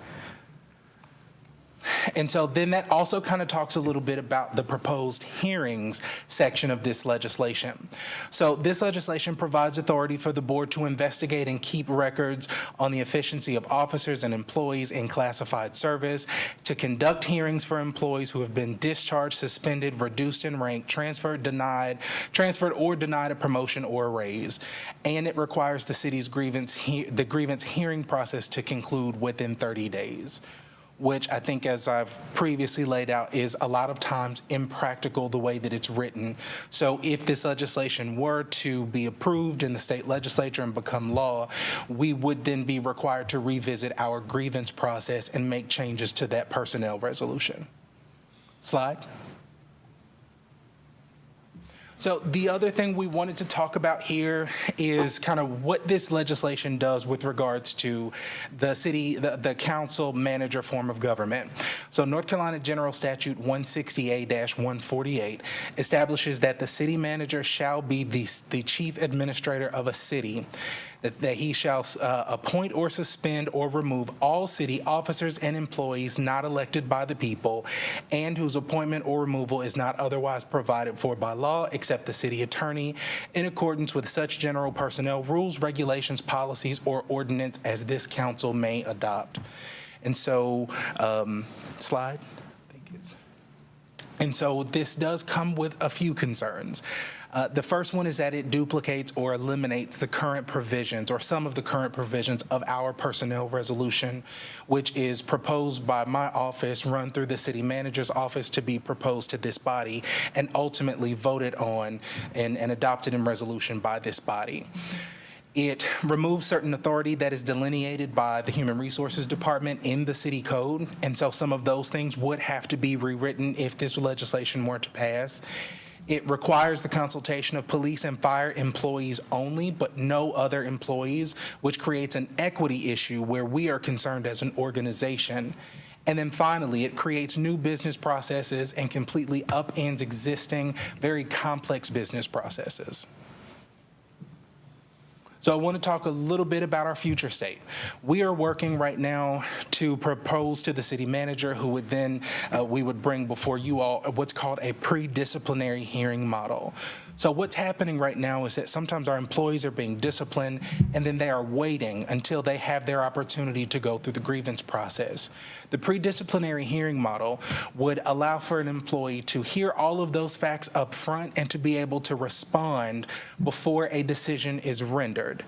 And so then that also kind of talks a little bit about the proposed hearings section of this legislation. So this legislation provides authority for the board to investigate and keep records on the efficiency of officers and employees in classified service, to conduct hearings for employees who have been discharged, suspended, reduced in rank, transferred or denied a promotion or a raise. And it requires the city's grievance hearing process to conclude within 30 days. Which I think, as I've previously laid out, is a lot of times impractical the way that it's written. So if this legislation were to be approved in the state legislature and become law, we would then be required to revisit our grievance process and make changes to that personnel resolution. Slide. So the other thing we wanted to talk about here is kind of what this legislation does with regards to the council manager form of government. So North Carolina General Statute 160A-148 establishes that the city manager shall be the chief administrator of a city, that he shall appoint or suspend or remove all city officers and employees not elected by the people, and whose appointment or removal is not otherwise provided for by law except the city attorney, in accordance with such general personnel rules, regulations, policies, or ordinance as this council may adopt. And so, slide. And so this does come with a few concerns. The first one is that it duplicates or eliminates the current provisions, or some of the current provisions, of our personnel resolution, which is proposed by my office, run through the city manager's office, to be proposed to this body and ultimately voted on and adopted in resolution by this body. It removes certain authority that is delineated by the Human Resources Department in the city code, and so some of those things would have to be rewritten if this legislation were to pass. It requires the consultation of police and fire employees only, but no other employees, which creates an equity issue where we are concerned as an organization. And then finally, it creates new business processes and completely upends existing, very complex business processes. So I want to talk a little bit about our future state. We are working right now to propose to the city manager, who would then, we would bring before you all what's called a pre-disciplinary hearing model. So what's happening right now is that sometimes our employees are being disciplined, and then they are waiting until they have their opportunity to go through the grievance process. The pre-disciplinary hearing model would allow for an employee to hear all of those facts up front and to be able to respond before a decision is rendered.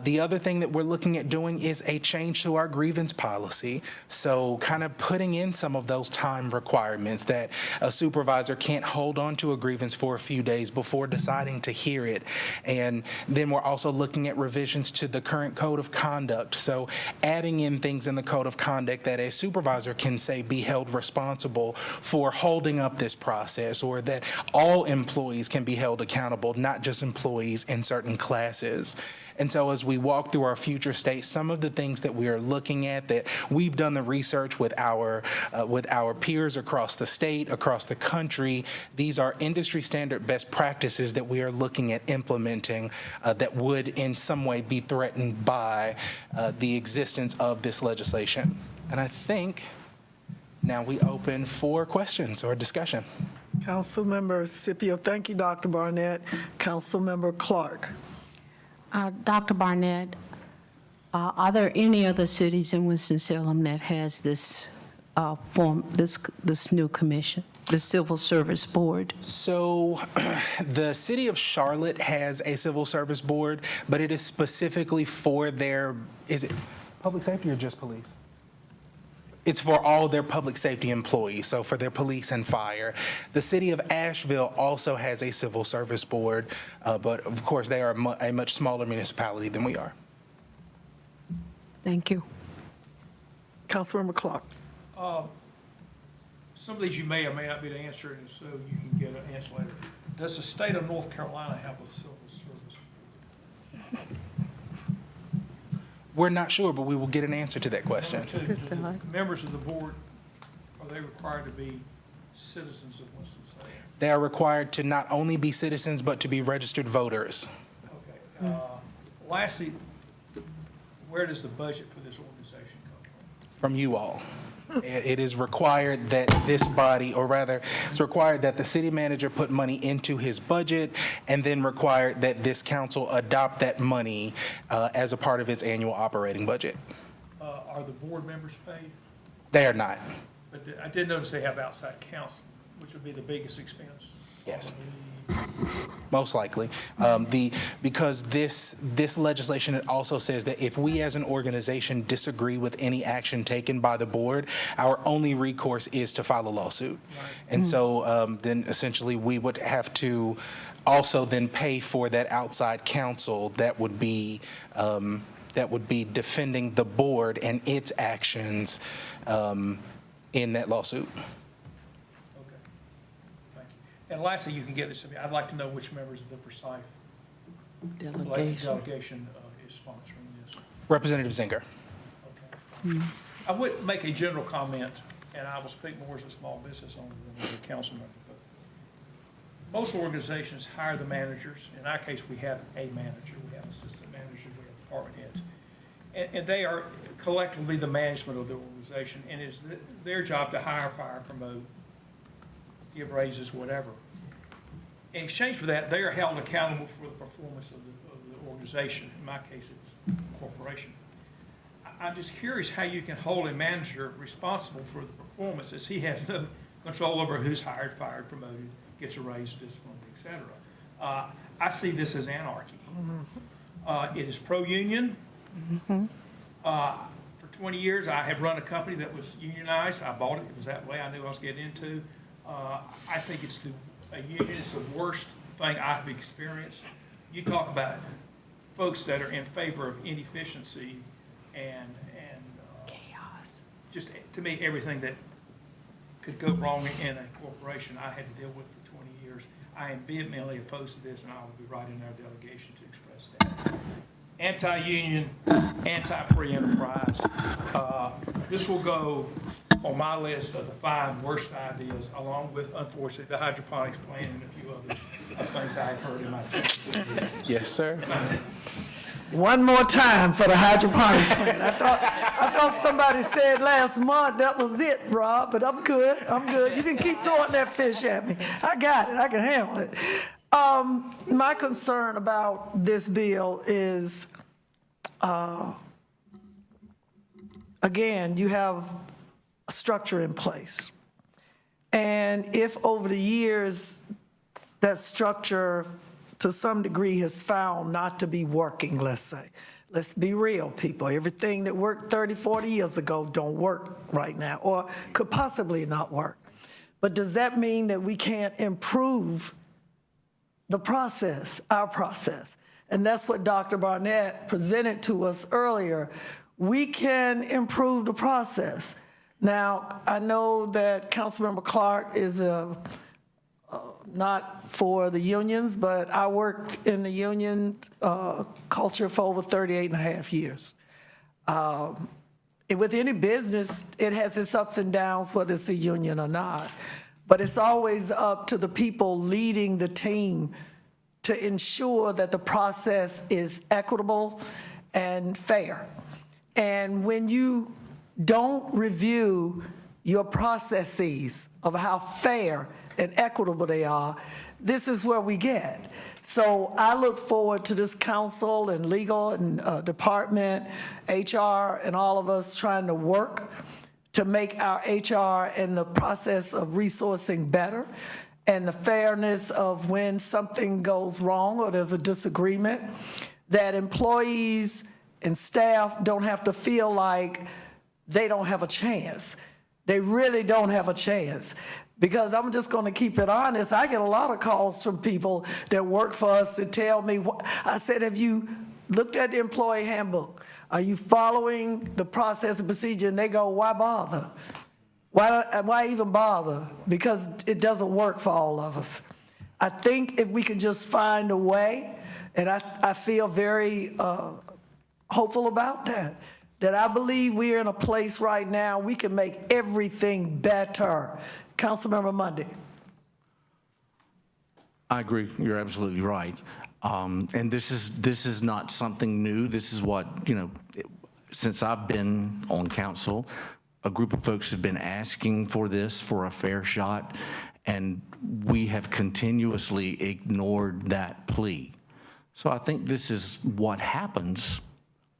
The other thing that we're looking at doing is a change to our grievance policy. So kind of putting in some of those time requirements, that a supervisor can't hold on to a grievance for a few days before deciding to hear it. And then we're also looking at revisions to the current code of conduct. So adding in things in the code of conduct that a supervisor can say be held responsible for holding up this process, or that all employees can be held accountable, not just employees in certain classes. And so so as we walk through our future state, some of the things that we are looking at, that we've done the research with our peers across the state, across the country, these are industry standard best practices that we are looking at implementing that would in some way be threatened by the existence of this legislation. And I think now we open for questions or discussion. Councilmember Scipio, thank you, Dr. Barnett. Councilmember Clark. Dr. Barnett, are there any other cities in Winston-Salem that has this this new commission, the Civil Service Board? So the city of Charlotte has a civil service board, but it is specifically for their, is it public safety or just police? It's for all their public safety employees, so for their police and fire. The city of Asheville also has a civil service board, but of course they are a much smaller municipality than we are. Thank you. Councilmember Clark. Some of these you may or may not be able to answer, and so you can get an answer later. Does the state of North Carolina have a civil service? We're not sure, but we will get an answer to that question. Do the members of the board, are they required to be citizens of Winston-Salem? They are required to not only be citizens, but to be registered voters. Okay. Lastly, where does the budget for this organization come From you all. It is required that this body, or rather, it's required that the city manager put money into his budget, and then required that this council adopt that money as a part of its annual operating budget. from? Are the board members paid? They are not. But I did notice they have outside counsel, which would be the biggest expense. Yes. Most likely. Because this legislation, it also says that if we as an organization disagree with any action taken by the board, our only recourse is to file a lawsuit. Right. And so then essentially we would have to also then pay for that outside counsel that would be defending the board and its actions in that lawsuit. And lastly, you can get this, I'd like to know which members of the Forsyth delegation is sponsoring this. Representative Zinger. Okay. I would make a general comment, and I will speak more as a small business owner than as a council member, but most organizations hire the managers. In our case, we have a manager, we have assistant managers, we have department heads. And they are collectively the management of the organization, and it's their job to hire, fire, promote, give raises, whatever. In exchange for that, they are held accountable for the performance of the organization. In my case, it's a corporation. I'm just curious how you can hold a manager responsible for the performance as he has no control over who's hired, fired, promoted, gets a raise, disciplined, et cetera. I see this as anarchy. It is pro-union. For 20 years, I have run a company that was unionized. I bought it. It was that way. I knew I was getting into. I think a union is the worst thing I've experienced. You talk about folks that are in favor of inefficiency and chaos. Just to me, everything that could go wrong in a corporation, I had to deal with for 20 years. I am vehemently opposed to this, and I will be writing our delegation to express that. Anti-union, anti-free enterprise. This will go on my list of the 5 worst ideas, along with, unfortunately, the hydroponics plan and a few other things I've heard in my time. Yes, sir. One more time for the hydroponics plan. I thought somebody said last month that was it, Rob, but I'm good. I'm good. You can keep throwing that fish at me. I got it. I can handle it. My concern about this bill is, again, you have a structure in place. And if over the years that structure to some degree has found not to be working, let's say, let's be real, people. Everything that worked 30, 40 years ago don't work right now or could possibly not work. But does that mean that we can't improve the process, our process? And that's what Dr. Barnett presented to us earlier. We can improve the process. Now, I know that Councilmember Clark is a not for the unions, but I worked in the union culture for over 38 and a half years. With any business, it has its ups and downs, whether it's a union or not. But it's always up to the people leading the team to ensure that the process is equitable and fair. And when you don't review your processes of how fair and equitable they are, this is where we get. So I look forward to this council and legal and department, HR, and all of us trying to work to make our HR and the process of resourcing better, and the fairness of when something goes wrong or there's a disagreement, that employees and staff don't have to feel like they don't have a chance. They really don't have a chance. Because I'm just going to keep it honest, I get a lot of calls from people that work for us that tell me, I said, have you looked at the employee handbook? Are you following the process and procedure? And they go, why bother? Why even bother? Because it doesn't work for all of us. I think if we could just find a way, and I feel very hopeful about that I believe we're in a place right now we can make everything better. Councilmember Mundy. I agree. You're absolutely right. And this is not something new. This is what, since I've been on council, a group of folks have been asking for this, for a fair shot, and we have continuously ignored that plea. So I think this is what happens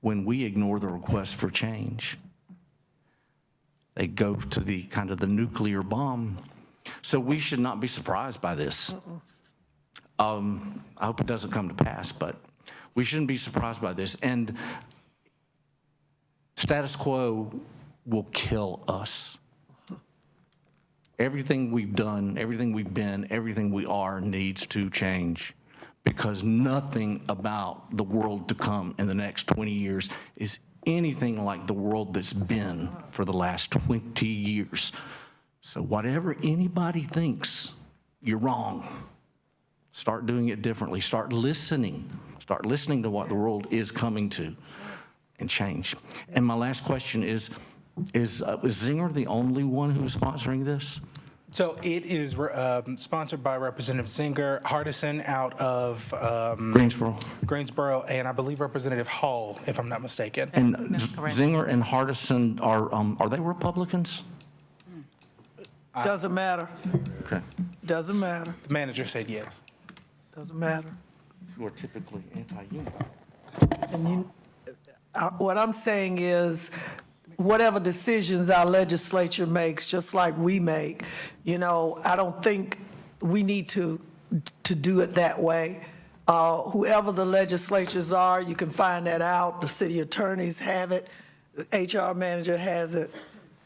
when we ignore the request for change. They go to the kind of the nuclear bomb. So we should not be surprised by this. I hope it doesn't come to pass, but we shouldn't be surprised by this. And status quo will kill us. Everything we've done, everything we've been, everything we are needs to change, because nothing about the world to come in the next 20 years is anything like the world that's been for the last 20 years. So whatever anybody thinks, you're wrong. Start doing it differently. Start listening. Start listening to what the world is coming to, and change. And my last question is Zinger the only one who is sponsoring this? So it is sponsored by Representative Zinger, Hardison out of Greensboro, and I believe Representative Hall, if I'm not mistaken. And Zinger and Hardison are they Republicans? Doesn't matter. Okay. Doesn't matter. The manager said yes. Doesn't matter. Who are typically anti-union. And what I'm saying is, whatever decisions our legislature makes, just like we make, I don't think we need to do it that way. Whoever the legislatures are, you can find that out. The city attorneys have it. The HR manager has it.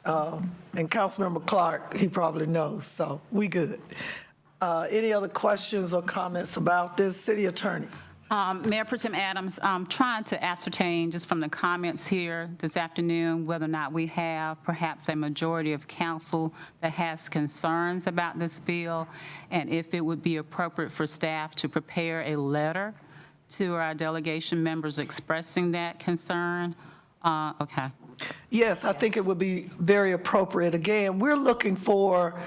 And Councilmember Clark, he probably knows, so we good. Any other questions or comments about this? City attorney. Mayor Pro Tem Adams, I'm trying to ascertain just from the comments here this afternoon whether or not we have perhaps a majority of council that has concerns about this bill, and if it would be appropriate for staff to prepare a letter to our delegation members expressing that concern. Okay. Yes, I think it would be very appropriate. Again, we're looking for,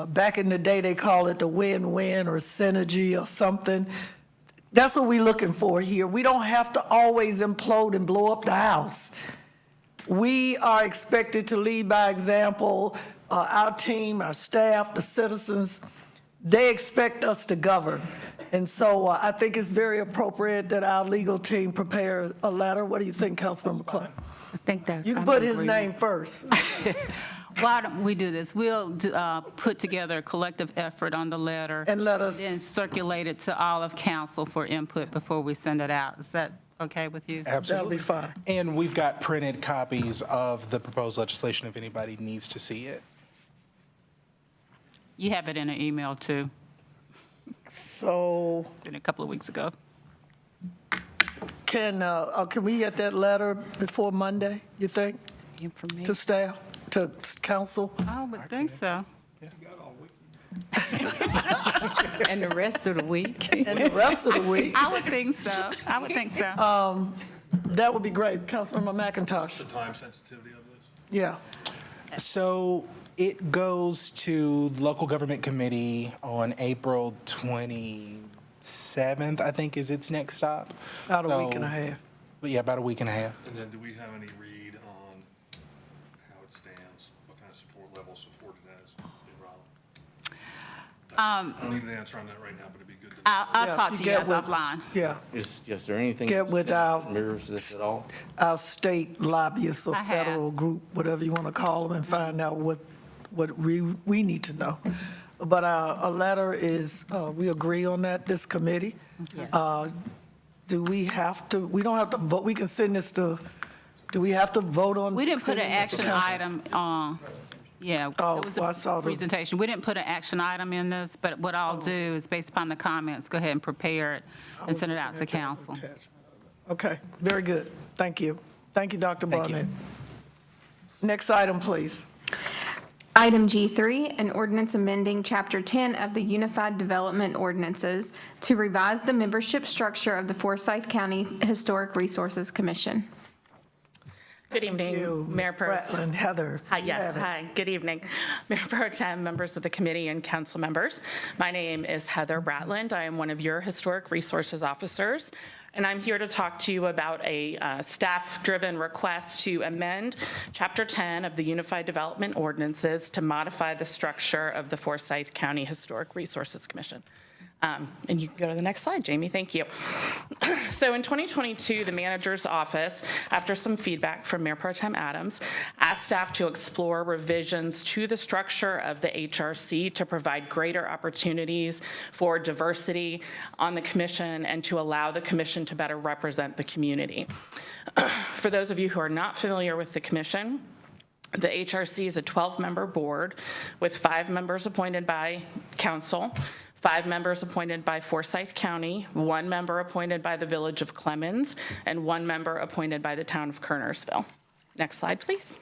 back in the day, they call it the win-win or synergy or something. That's what we're looking for here. We don't have to always implode and blow up the house. We are expected to lead by example. Our team, our staff, the citizens, they expect us to govern. And so I think it's very appropriate that our legal team prepare a letter. What do you think, Councilmember Clark? I think that You can put his name first. Why don't we do this? We'll put together a collective effort on the letter. And let us. Then circulate it to all of council for input before we send it out. Is that okay with you? Absolutely. That'll be fine. And we've got printed copies of the proposed legislation if anybody needs to see it. You have it in an email too, So a couple of weeks ago. can we get that letter before Monday, you think, to staff, to council? I would think so. And the rest of the week? And the rest of the week? I would think so. I would think so. That would be great. Councilmember McIntosh. The time sensitivity of this? Yeah. So it goes to local government committee on April 27th, I think is its next stop. About a week and a half. But yeah, about a week and a half. And then do we have any read on how it stands, what kind of support it has in Raleigh? I don't need an answer on that right now, but it'd be good to know. I'll Yeah, talk you to you get guys with- offline. Yeah. Is there anything Get with that our- mirrors this at all? Our state lobbyists or I have. federal group, whatever you want to call them, and find out what we need to know. But a letter is, we agree on that, this committee. Do we have to, we don't have to vote, we can send this to, do we have to vote on? We didn't put an sending this to action council? item on, yeah, Oh, it was well, I saw a the- presentation. We didn't put an action item in this, but what I'll do is, based upon the comments, go ahead and prepare it and send it out to council. Okay, very good. Thank you. Thank you, Dr. Thank you. Barnett. Next item, please. Item G3, an ordinance amending Chapter 10 of the Unified Development Ordinances to revise the membership structure of the Forsyth County Historic Resources Commission. Good evening, You, Mayor Ms. Pro Bratland, Heather. Hi, you yes, have it. hi, good evening. Mayor Pro Tem, members of the committee, and council members. My name is Heather Bratland. I am one of your Historic Resources officers, and I'm here to talk to you about a staff-driven request to amend Chapter 10 of the Unified Development Ordinances to modify the structure of the Forsyth County Historic Resources Commission. And you can go to the next slide, Jamie, thank you. So in 2022, the manager's office, after some feedback from Mayor Pro Tem Adams, asked staff to explore revisions to the structure of the HRC to provide greater opportunities for diversity on the commission and to allow the commission to better represent the community. For those of you who are not familiar with the commission, the HRC is a 12-member board with 5 members appointed by council, 5 members appointed by Forsyth County, 1 member appointed by the Village of Clemens, and 1 member appointed by the town of Kernersville. Next slide, please.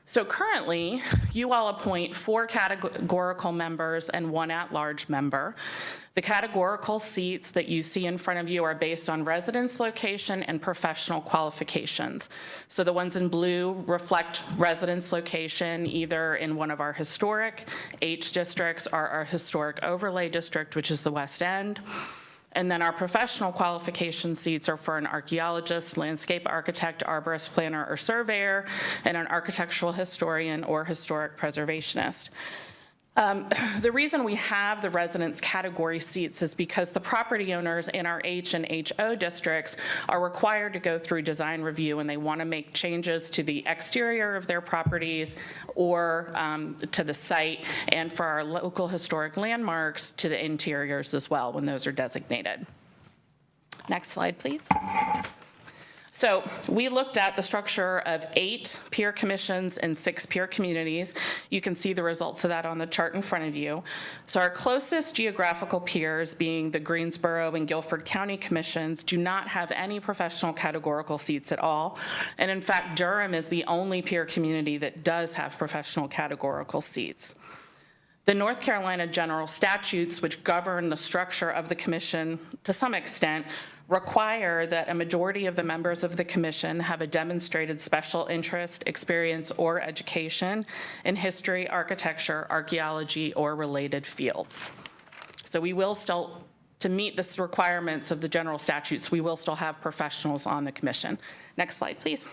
So currently, you all appoint 4 categorical members and 1 at-large member. The categorical seats that you see in front of you are based on residence location and professional qualifications. So the ones in blue reflect residence location either in one of our historic H districts or our historic overlay district, which is the West End. And then our professional qualification seats are for an archaeologist, landscape architect, arborist, planner, or surveyor, and an architectural historian or historic preservationist. The reason we have the residence category seats is because the property owners in our H and HO districts are required to go through design review when they want to make changes to the exterior of their properties or to the site, and for our local historic landmarks to the interiors as well when those are designated. Next slide, please. So we looked at the structure of 8 peer commissions and 6 peer communities. You can see the results of that on the chart in front of you. So our closest geographical peers, being the Greensboro and Guilford County commissions, do not have any professional categorical seats at all. And in fact, Durham is the only peer community that does have professional categorical seats. The North Carolina general statutes, which govern the structure of the commission to some extent, require that a majority of the members of the commission have a demonstrated special interest, experience, or education in history, architecture, archaeology, or related fields. So we will still, to meet the requirements of the general statutes, we will still have professionals on the commission. Next slide, please.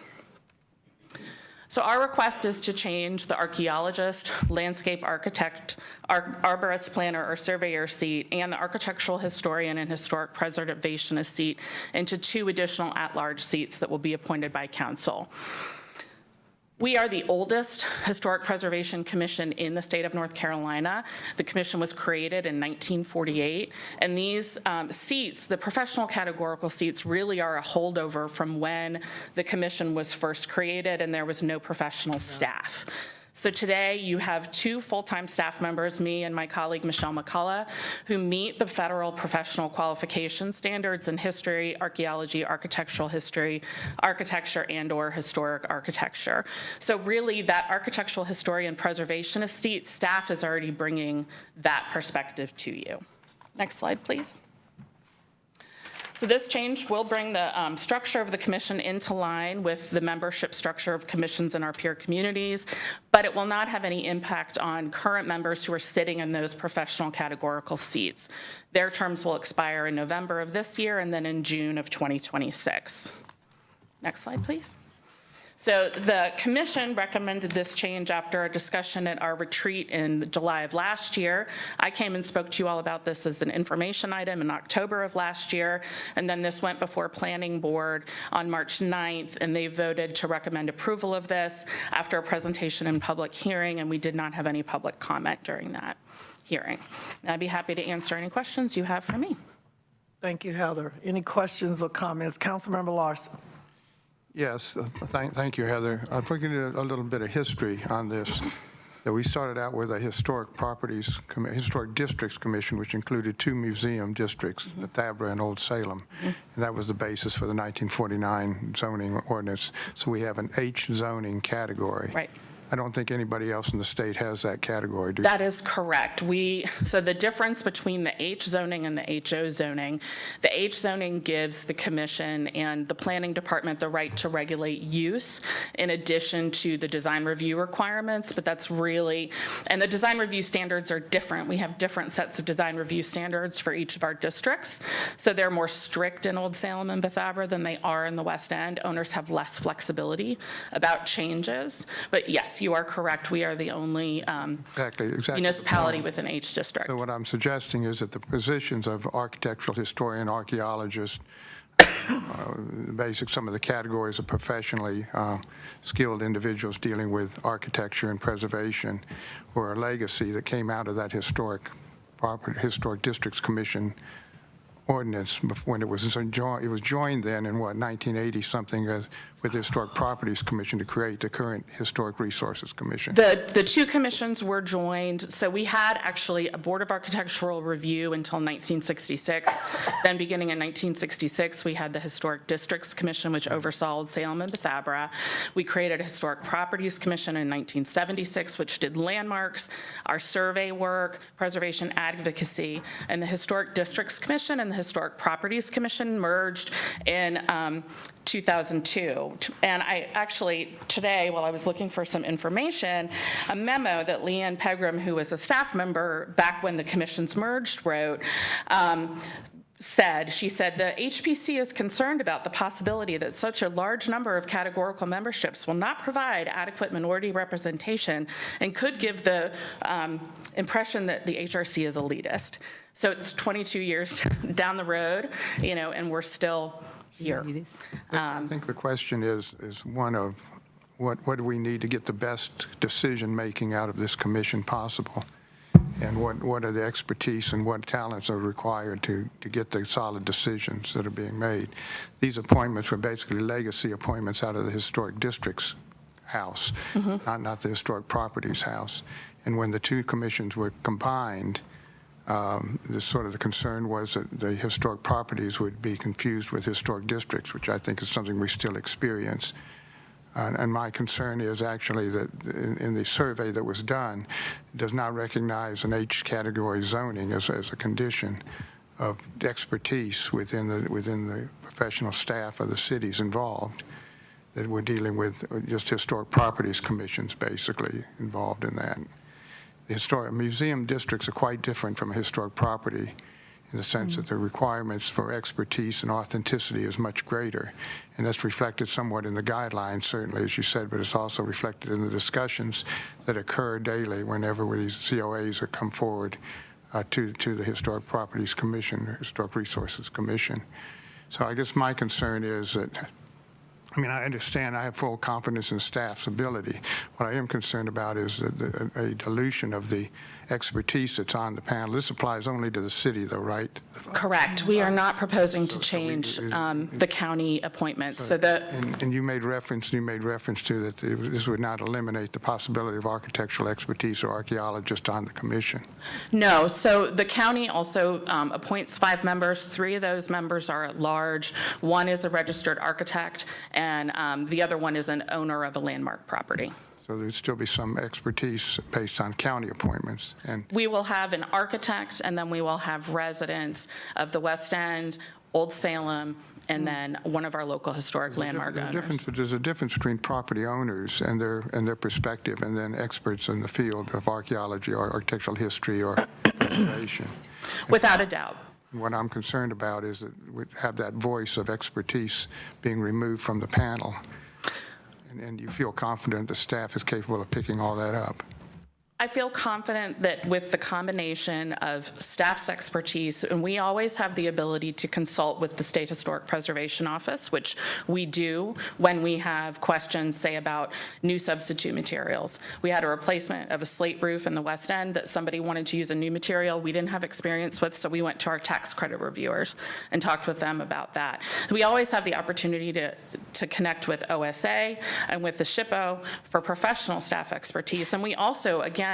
So our request is to change the archaeologist, landscape architect, arborist, planner, or surveyor seat, and the architectural historian and historic preservationist seat into 2 additional at-large seats that will be appointed by council. We are the oldest historic preservation commission in the state of North Carolina. The commission was created in 1948, and these seats, the professional categorical seats, really are a holdover from when the commission was first created and there was no professional staff. So today, you have 2 full-time staff members, me and my colleague Michelle McCullough, who meet the federal professional qualification standards in history, archaeology, architectural history, architecture, and/or historic architecture. So really, that architectural historian preservationist staff is already bringing that perspective to you. Next slide, please. So this change will bring the structure of the commission into line with the membership structure of commissions in our peer communities, but it will not have any impact on current members who are sitting in those professional categorical seats. Their terms will expire in November of this year and then in June of 2026. Next slide, please. So the commission recommended this change after a discussion at our retreat in July of last year. I came and spoke to you all about this as an information item in October of last year, and then this went before Planning Board on March 9th, and they voted to recommend approval of this after a presentation and public hearing, and we did not have any public comment during that hearing. And I'd be happy to answer any questions you have for me. Thank you, Heather. Any questions or comments? Councilmember Larson. Yes, thank you, Heather. If we can do a little bit of history on this, that we started out with a historic districts commission, which included 2 museum districts, the Thabra and Old Salem, and that was the basis for the 1949 zoning ordinance. So we have an H zoning category. Right. I don't think anybody else in the state has that category, do you? That is correct. So the difference between the H zoning and the HO zoning, the H zoning gives the commission and the planning department the right to regulate use in addition to the design review requirements, but that's really, and the design review standards are different. We have different sets of design review standards for each of our districts. So they're more strict in Old Salem and Bethabara than they are in the West End. Owners have less flexibility about changes, but yes, you are correct. We are the only Exactly. municipality with an H district. So what I'm suggesting is that the positions of architectural historian, archaeologist, some of the categories of professionally skilled individuals dealing with architecture and preservation were a legacy that came out of that historic districts commission ordinance when it was joined then in 1980 something with the Historic Properties Commission to create the current Historic Resources Commission. The 2 commissions were joined. So we had actually a Board of Architectural Review until 1966. Then beginning in 1966, we had the Historic Districts Commission, which oversaw Old Salem and Bethabara. We created a Historic Properties Commission in 1976, which did landmarks, our survey work, preservation advocacy, and the Historic Districts Commission and the Historic Properties Commission merged in 2002. And I actually, today, while I was looking for some information, a memo that Leanne Pegram, who was a staff member back when the commissions merged, wrote, she said, the HPC is concerned about the possibility that such a large number of categorical memberships will not provide adequate minority representation and could give the impression that the HRC is elitist. So it's 22 years down the road, and we're still here. I think the question is one of what do we need to get the best decision-making out of this commission possible? And what are the expertise and what talents are required to get the solid decisions that are being made? These appointments were basically legacy appointments out of the Historic Districts House, not the Historic Properties House. And when the 2 commissions were combined, the concern was that the historic properties would be confused with historic districts, which I think is something we still experience. And my concern is actually that in the survey that was done, it does not recognize an H category zoning as a condition of expertise within the professional staff of the cities involved, that we're dealing with just historic properties commissions basically involved in that. The historic museum districts are quite different from a historic property in the sense that the requirements for expertise and authenticity is much greater. And that's reflected somewhat in the guidelines, certainly, as you said, but it's also reflected in the discussions that occur daily whenever these COAs are come forward to the Historic Properties Commission, Historic Resources Commission. So I guess my concern is that, I understand, I have full confidence in staff's ability. What I am concerned about is a dilution of the expertise that's on the panel. This applies only to the city, though, right? Correct. We are not proposing to change the county appointments. So And you made reference to that this would not eliminate the possibility of architectural expertise or archaeologists on the commission. no, so the county also appoints 5 members. 3 of those members are at large. 1 is a registered architect, and the other one is an owner of a landmark property. So there'd still be some expertise based on county appointments. And We will have an architect, and then we will have residents of the West End, Old Salem, and then one of our local historic landmark owners. there's a difference between property owners and their perspective, and then experts in the field of archaeology or architectural history or preservation. Without a doubt. What I'm concerned about is that we have that voice of expertise being removed from the panel. And you feel confident the staff is capable of picking all that up. I feel confident that with the combination of staff's expertise, and we always have the ability to consult with the State Historic Preservation Office, which we do when we have questions, say, about new substitute materials. We had a replacement of a slate roof in the West End that somebody wanted to use a new material we didn't have experience with, so we went to our tax credit reviewers and talked with them about that. We always have the opportunity to connect with OSA and with the SHPO for professional staff expertise. And we also, again,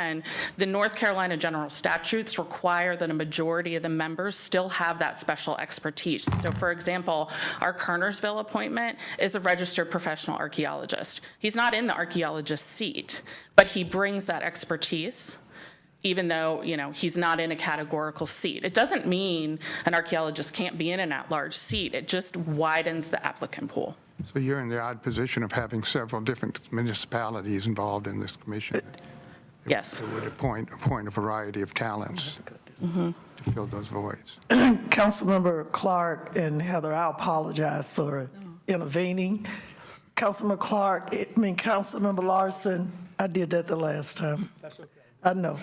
the North Carolina general statutes require that a majority of the members still have that special expertise. So for example, our Kernersville appointment is a registered professional archaeologist. He's not in the archaeologist seat, but he brings that expertise even though, he's not in a categorical seat. It doesn't mean an archaeologist can't be in an at-large seat. It just widens the applicant pool. So you're in the odd position of having several different municipalities involved in this commission. Yes. It would appoint a variety of talents to fill those voids. Councilmember Clark and Heather, I apologize for intervening. Councilmember Clark, Councilmember Larson, I did that the last time. That's okay. I know.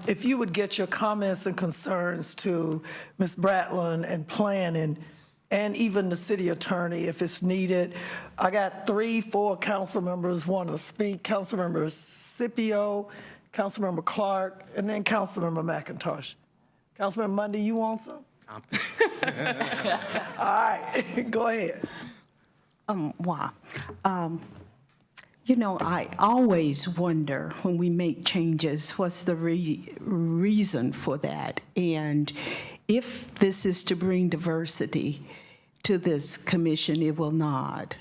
If you would get your comments and concerns to Ms. Bratland and planning, and even the city attorney if it's needed. I got 3-4 council members want to speak. Councilmember Scipio, Councilmember Clark, and then Councilmember McIntosh. Councilmember Mundy, you want some? All right, go ahead. Why? I always wonder when we make changes, what's the reason for that? And if this is to bring diversity to this commission, it will not,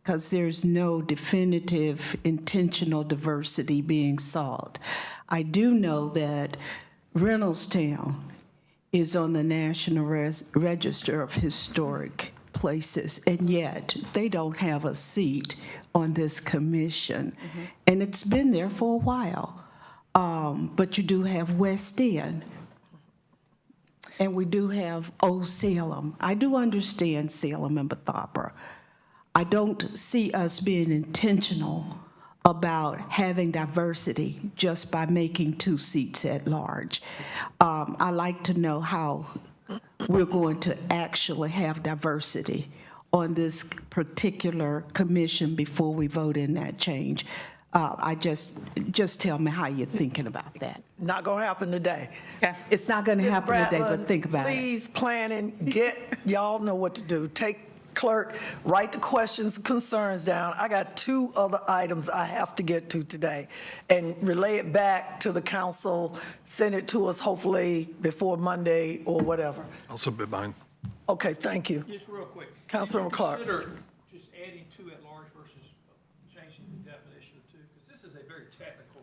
because there's no definitive intentional diversity being sought. I do know that Reynoldstown is on the National Register of Historic Places, and yet they don't have a seat on this commission. And it's been there for a while. But you do have West End, and we do have Old Salem. I do understand Salem and Bethabara. I don't see us being intentional about having diversity just by making 2 seats at large. I like to know how we're going to actually have diversity on this particular commission before we vote in that change. Just tell me how you're thinking about that. Not going to happen today. Okay. It's not going to Ms. happen today, Bratland, but think about it. Please plan and y'all know what to do. Take clerk, write the questions, concerns down. I got 2 other items I have to get to today and relay it back to the council, send it to us hopefully before Monday or whatever. I'll submit mine. Okay, thank you. Just real quick. Councilmember Clark. Consider just adding 2 at large versus changing the definition of 2, because this is a very technical.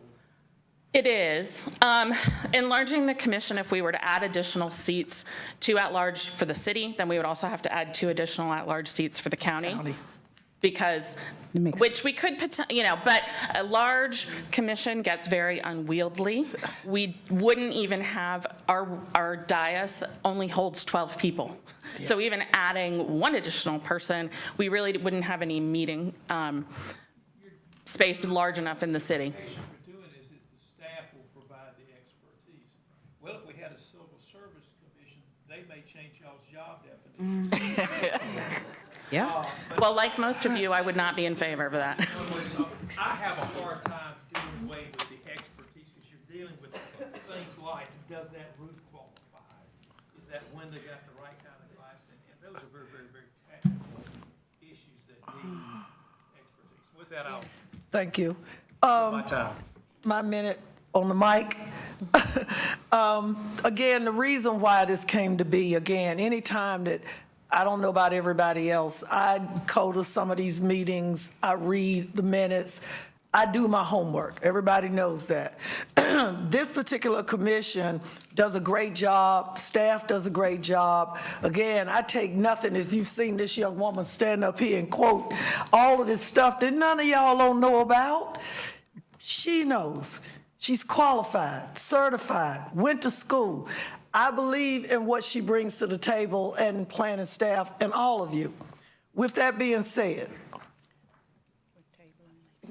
It is. Enlarging the commission, if we were to add additional seats, 2 at-large for the city, then we would also have to add 2 additional at-large seats for the county. Because, which we could, but a large commission gets very unwieldy. We wouldn't even have, our dais only holds 12 people. So even adding 1 additional person, we really wouldn't have any meeting space large enough in the city. Well, if we had a civil service commission, they may change y'all's job definition. Yeah. Well, like most of you, I would not be in favor of that. I have a hard time doing away with the expertise because you're dealing with things like, does that roof qualify? Is is that when they got the right kind of advice? And those are very, very, very technical issues that need expertise. With that, I'll Thank you. my time. My minute on the mic. Again, the reason why this came to be, again, anytime that, I don't know about everybody else, I go to some of these meetings, I read the minutes, I do my homework. Everybody knows that. This particular commission does a great job. Staff does a great job. Again, I take nothing, as you've seen this young woman stand up here and quote all of this stuff that none of y'all don't know about. She knows. She's qualified, certified, went to school. I believe in what she brings to the table and planning staff and all of you. With that being said,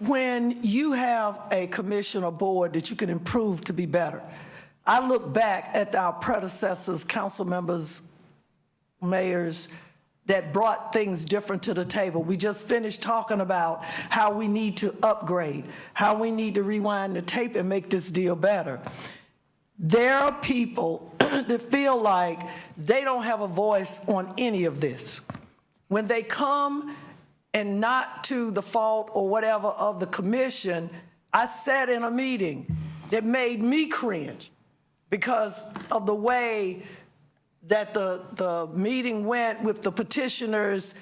when you have a commission or board that you can improve to be better, I look back at our predecessors, council members, mayors, that brought things different to the table. We just finished talking about how we need to upgrade, how we need to rewind the tape and make this deal better. There are people that feel like they don't have a voice on any of this. When they come and not to the fault or whatever of the commission, I sat in a meeting that made me cringe because of the way that the meeting went, with the petitioners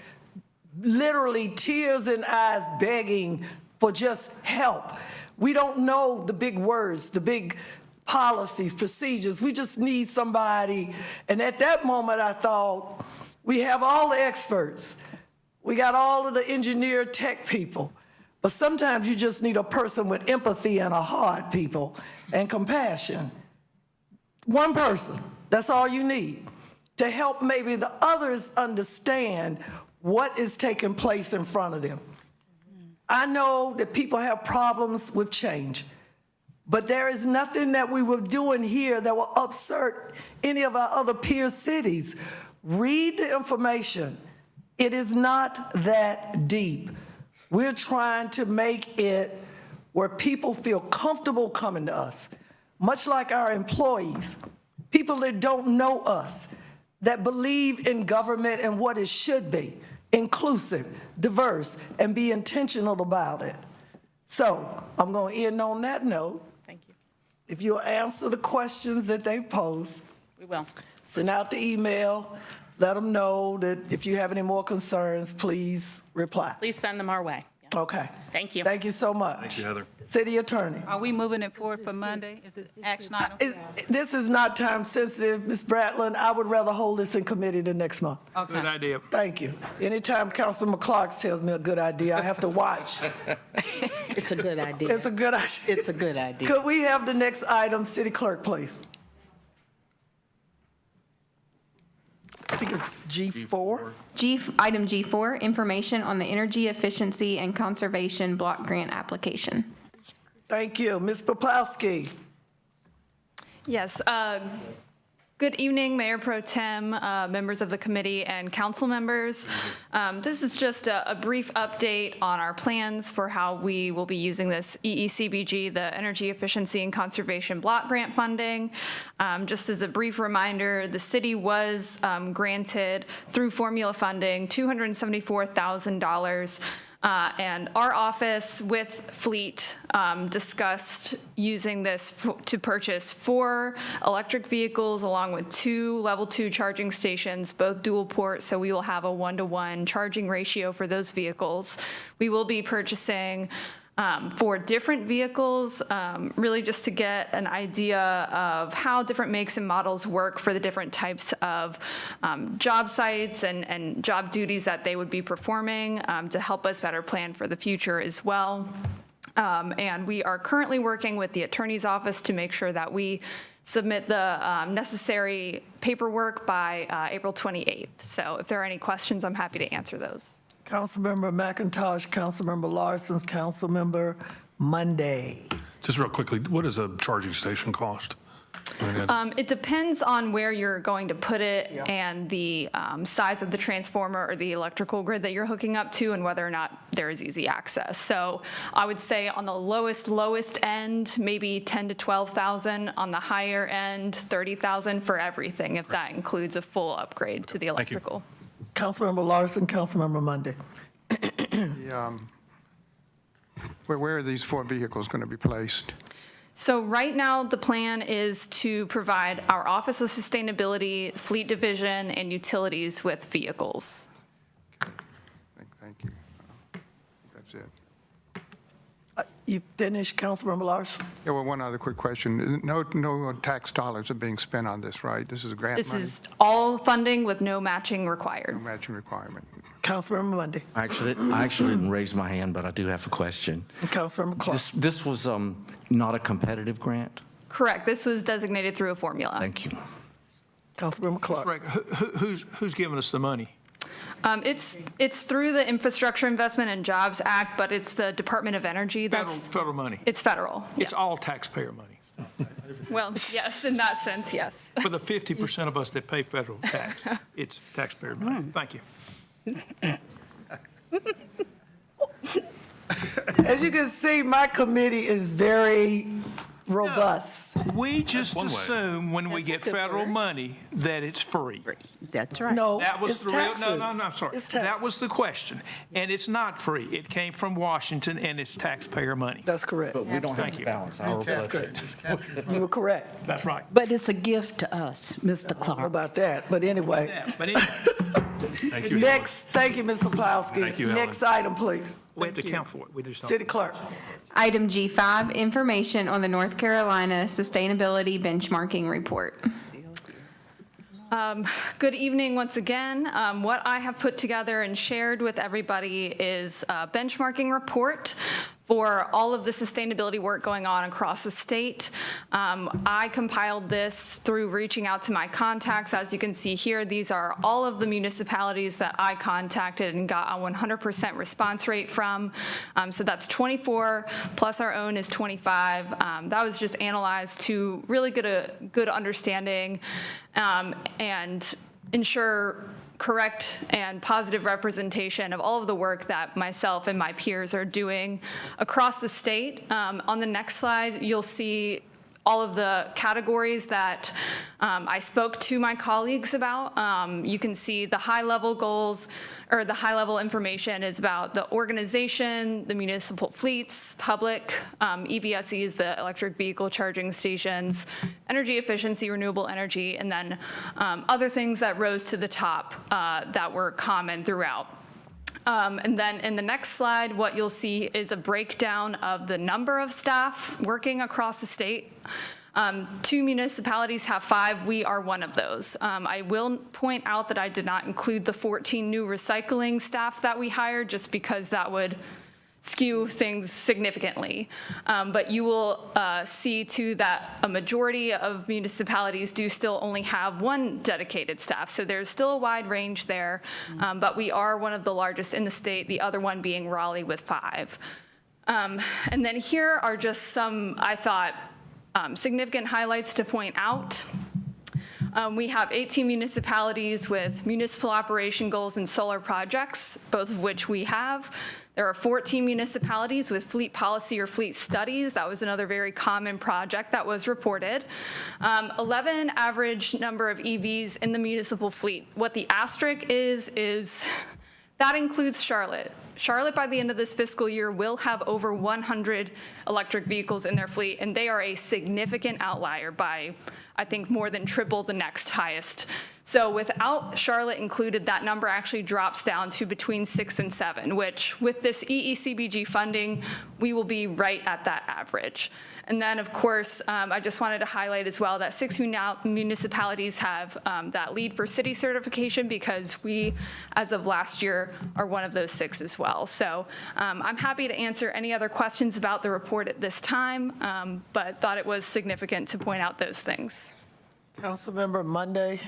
literally tears in eyes begging for just help. We don't know the big words, the big policies, procedures. We just need somebody. And at that moment, I thought, we have all the experts. We got all of the engineer tech people. But sometimes you just need a person with empathy and a heart, people, and compassion. One person, that's all you need, to help maybe the others understand what is taking place in front of them. I know that people have problems with change, but there is nothing that we were doing here that will upset any of our other peer cities. Read the information. It is not that deep. We're trying to make it where people feel comfortable coming to us, much like our employees, people that don't know us, that believe in government and what it should be, inclusive, diverse, and be intentional about it. So I'm going to end on that note. Thank you. If you'll answer the questions that they posed, We will. send out the email, let them know that if you have any more concerns, please reply. Please send them our way. Yeah. Okay. Thank you. Thank you so much. Thank you, Heather. City Attorney. Are we moving it forward for Monday? Is it action item? This is not time sensitive, Ms. Bratland. I would rather hold this in committee the next month. Good idea. Thank you. Anytime Councilman Clark tells me a good idea, I have to watch. It's a good idea. It's a good idea. It's a good idea. Could we have the next item, City Clerk, please? I think it's G4. Item G4, information on the energy efficiency and conservation block grant application. Thank you. Ms. Poplawski. Yes. Good evening, Mayor Pro Tem, members of the committee, and council members. This is just a brief update on our plans for how we will be using this EECBG, the Energy Efficiency and Conservation Block Grant funding. Just as a brief reminder, the city was granted through formula funding $274,000. And our office with Fleet discussed using this to purchase 4 electric vehicles along with 2 level 2 charging stations, both dual port, so we will have a 1-to-1 charging ratio for those vehicles. We will be purchasing 4 different vehicles, really just to get an idea of how different makes and models work for the different types of job sites and job duties that they would be performing, to help us better plan for the future as well. And we are currently working with the attorney's office to make sure that we submit the necessary paperwork by April 28th. So if there are any questions, I'm happy to answer those. Councilmember McIntosh, Councilmember Larson's, Councilmember Monday. Just real quickly, what does a charging station cost? It depends on where you're going to put it and the size of the transformer or the electrical grid that you're hooking up to and whether or not there is easy access. So I would say on the lowest end, maybe 10 to 12,000. On the higher end, 30,000 for everything, if that includes a full upgrade to the electrical. Councilmember Larson, Councilmember Monday. Where are these 4 vehicles going to be placed? So right now, the plan is to provide our Office of Sustainability, Fleet Division, and Utilities with vehicles. Thank you. That's it. You finished, Councilmember Larson? Yeah, well, one other quick question. No tax dollars are being spent on this, right? This is grant money? This is all funding with no matching required. No matching requirement. Councilmember Monday. I actually didn't raise my hand, but I do have a question. Councilmember Clark. This was not a competitive grant? Correct. This was designated through a formula. Thank you. Councilmember Clark. Right, who's giving us the money? It's through the Infrastructure Investment and Jobs Act, but it's the Department of Energy. Federal money. It's federal. It's yes. all taxpayer money. Well, yes, in that sense, yes. For the 50% of us that pay federal tax, it's taxpayer money. Thank you. As you can see, my committee is very robust. We just assume when we get federal money that it's free. That's right. No, That was it's the real, taxes. no, I'm sorry. It's taxes. That was the question. And it's not free. It came from Washington and it's taxpayer money. That's correct. But we don't have Thank to you. balance our budget. You were correct That's right. But it's a gift to us, Mr. I don't know Clark. about that, but anyway. Yeah, but anyway, Thank you. Next, thank you, Ms. Poplawski. Thank you, Helen. Next item, please. we have to account for it. We just don't. City Clerk. Item G5, information on the North Carolina Sustainability Benchmarking Report. Good evening once again. What I have put together and shared with everybody is a benchmarking report for all of the sustainability work going on across the state. I compiled this through reaching out to my contacts. As you can see here, these are all of the municipalities that I contacted and got a 100% response rate from. So that's 24, plus our own is 25. That was just analyzed to really get a good understanding and ensure correct and positive representation of all of the work that myself and my peers are doing across the state. On the next slide, you'll see all of the categories that I spoke to my colleagues about. You can see the high-level goals, or the high-level information is about the organization, the municipal fleets, public, EVSEs, the electric vehicle charging stations, energy efficiency, renewable energy, and then other things that rose to the top that were common throughout. And then in the next slide, what you'll see is a breakdown of the number of staff working across the state. 2 municipalities have 5. We are one of those. I will point out that I did not include the 14 new recycling staff that we hired just because that would skew things significantly. But you will see too that a majority of municipalities do still only have 1 dedicated staff. So there's still a wide range there, but we are one of the largest in the state, the other one being Raleigh with 5. And then here are just some, I thought, significant highlights to point out. We have 18 municipalities with municipal operation goals and solar projects, both of which we have. There are 14 municipalities with fleet policy or fleet studies. That was another very common project that was reported. 11 average number of EVs in the municipal fleet. What the asterisk is that includes Charlotte. Charlotte, by the end of this fiscal year, will have over 100 electric vehicles in their fleet, and they are a significant outlier by, I think, more than triple the next highest. So without Charlotte included, that number actually drops down to between 6 and 7, which with this EECBG funding, we will be right at that average. And then, of course, I just wanted to highlight as well that 6 municipalities have that LEED for City certification because we, as of last year, are one of those 6 as well. So I'm happy to answer any other questions about the report at this time, but thought it was significant to point out those things. Councilmember Monday.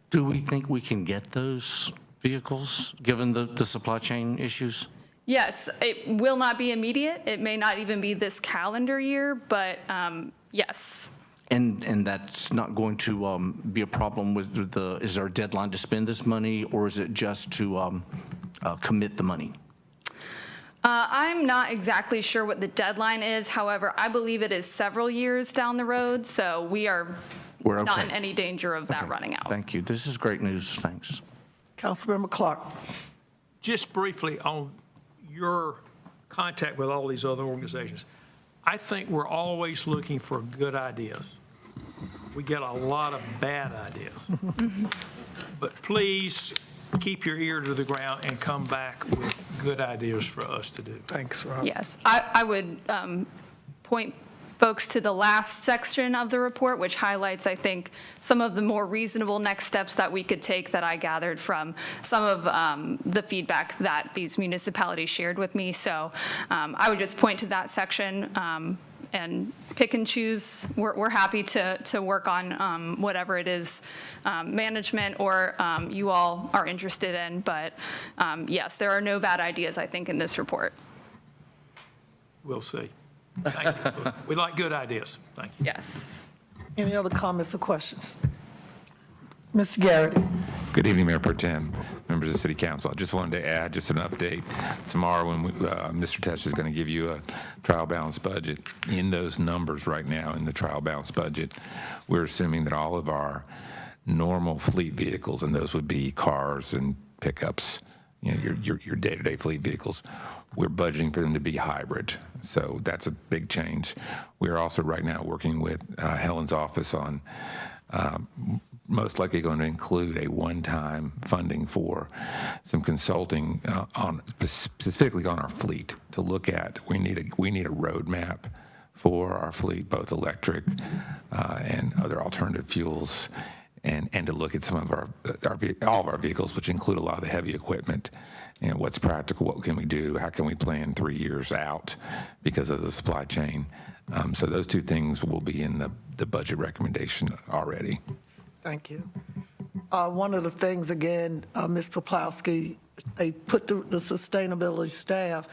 Do we think we can get those vehicles, given the supply chain issues? Yes, it will not be immediate. It may not even be this calendar year, but yes. And that's not going to be a problem with is there a deadline to spend this money, or is it just to commit the money? I'm not exactly sure what the deadline is. However, I believe it is several years down the road, so we're okay. not in any danger of that running out. Thank you. This is great news. Thanks. Councilmember Clark. Just briefly on your contact with all these other organizations, I think we're always looking for good ideas. We get a lot of bad ideas. But please keep your ear to the ground and come back with good ideas for us to do. Thanks, Rob. Yes, I would point folks to the last section of the report, which highlights, I think, some of the more reasonable next steps that we could take that I gathered from some of the feedback that these municipalities shared with me. So I would just point to that section and pick and choose. We're happy to work on whatever it is management or you all are interested in. But yes, there are no bad ideas, I think, in this report. We'll see. Thank you. We like good ideas. Thank you. Yes. Any other comments or questions? Mr. Garrity. Good evening, Mayor Pro Tem, members of the City Council. I just wanted to add just an update. Tomorrow, when Mr. Tesh is going to give you a trial balance budget, in those numbers right now in the trial balance budget, we're assuming that all of our normal fleet vehicles, and those would be cars and pickups, you know, your day-to-day fleet vehicles, we're budgeting for them to be hybrid. So that's a big change. We are also right now working with Helen's office on most likely going to include a one-time funding for some consulting on specifically on our fleet to look at. We need a roadmap for our fleet, both electric and other alternative fuels, and to look at some of all of our vehicles, which include a lot of the heavy equipment. And what's practical? What can we do? How can we plan 3 years out because of the supply chain? So those two things will be in the budget recommendation already. Thank you. One of the things, again, Ms. Poplawski, they put the sustainability staff,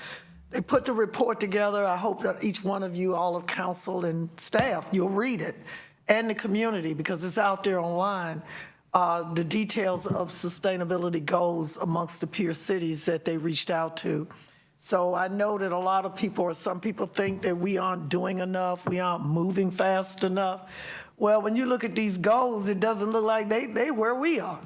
they put the report together. I hope that each one of you, all of council and staff, you'll read it, and the community, because it's out there online. The details of sustainability goals amongst the peer cities that they reached out to. So I know that a lot of people, or some people, think that we aren't doing enough, we aren't moving fast enough. Well, when you look at these goals, it doesn't look like they where we are.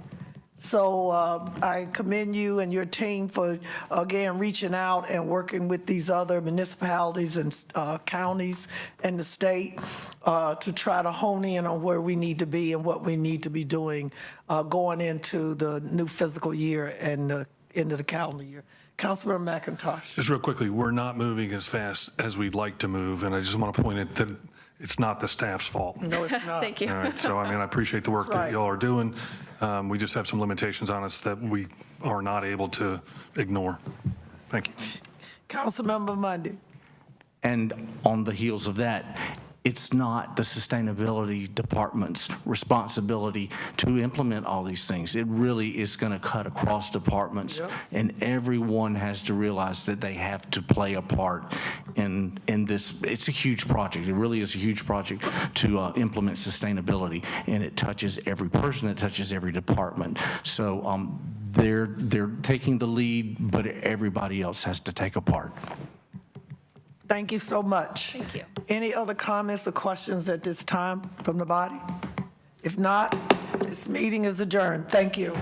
So I commend you and your team for, again, reaching out and working with these other municipalities and counties and the state to try to hone in on where we need to be and what we need to be doing going into the new fiscal year and the end of the calendar year. Councilmember McIntosh. Just real quickly, we're not moving as fast as we'd like to move, and I just want to point out that it's not the staff's fault. No, it's not. Thank you. All right, so I mean, I appreciate the work That's right. that y'all are doing. We just have some limitations on us that we are not able to ignore. Thank you. Councilmember Mundy. And on the heels of that, it's not the sustainability department's responsibility to implement all these things. It really is going to cut across departments, and everyone has to realize that they have to play a part in this. It's a huge project. It really is a huge project to implement sustainability, and it touches every person. It touches every department. So they're taking the lead, but everybody else has to take a part. Thank you so much. Thank you. Any other comments or questions at this time from the body? If not, this meeting is adjourned. Thank you.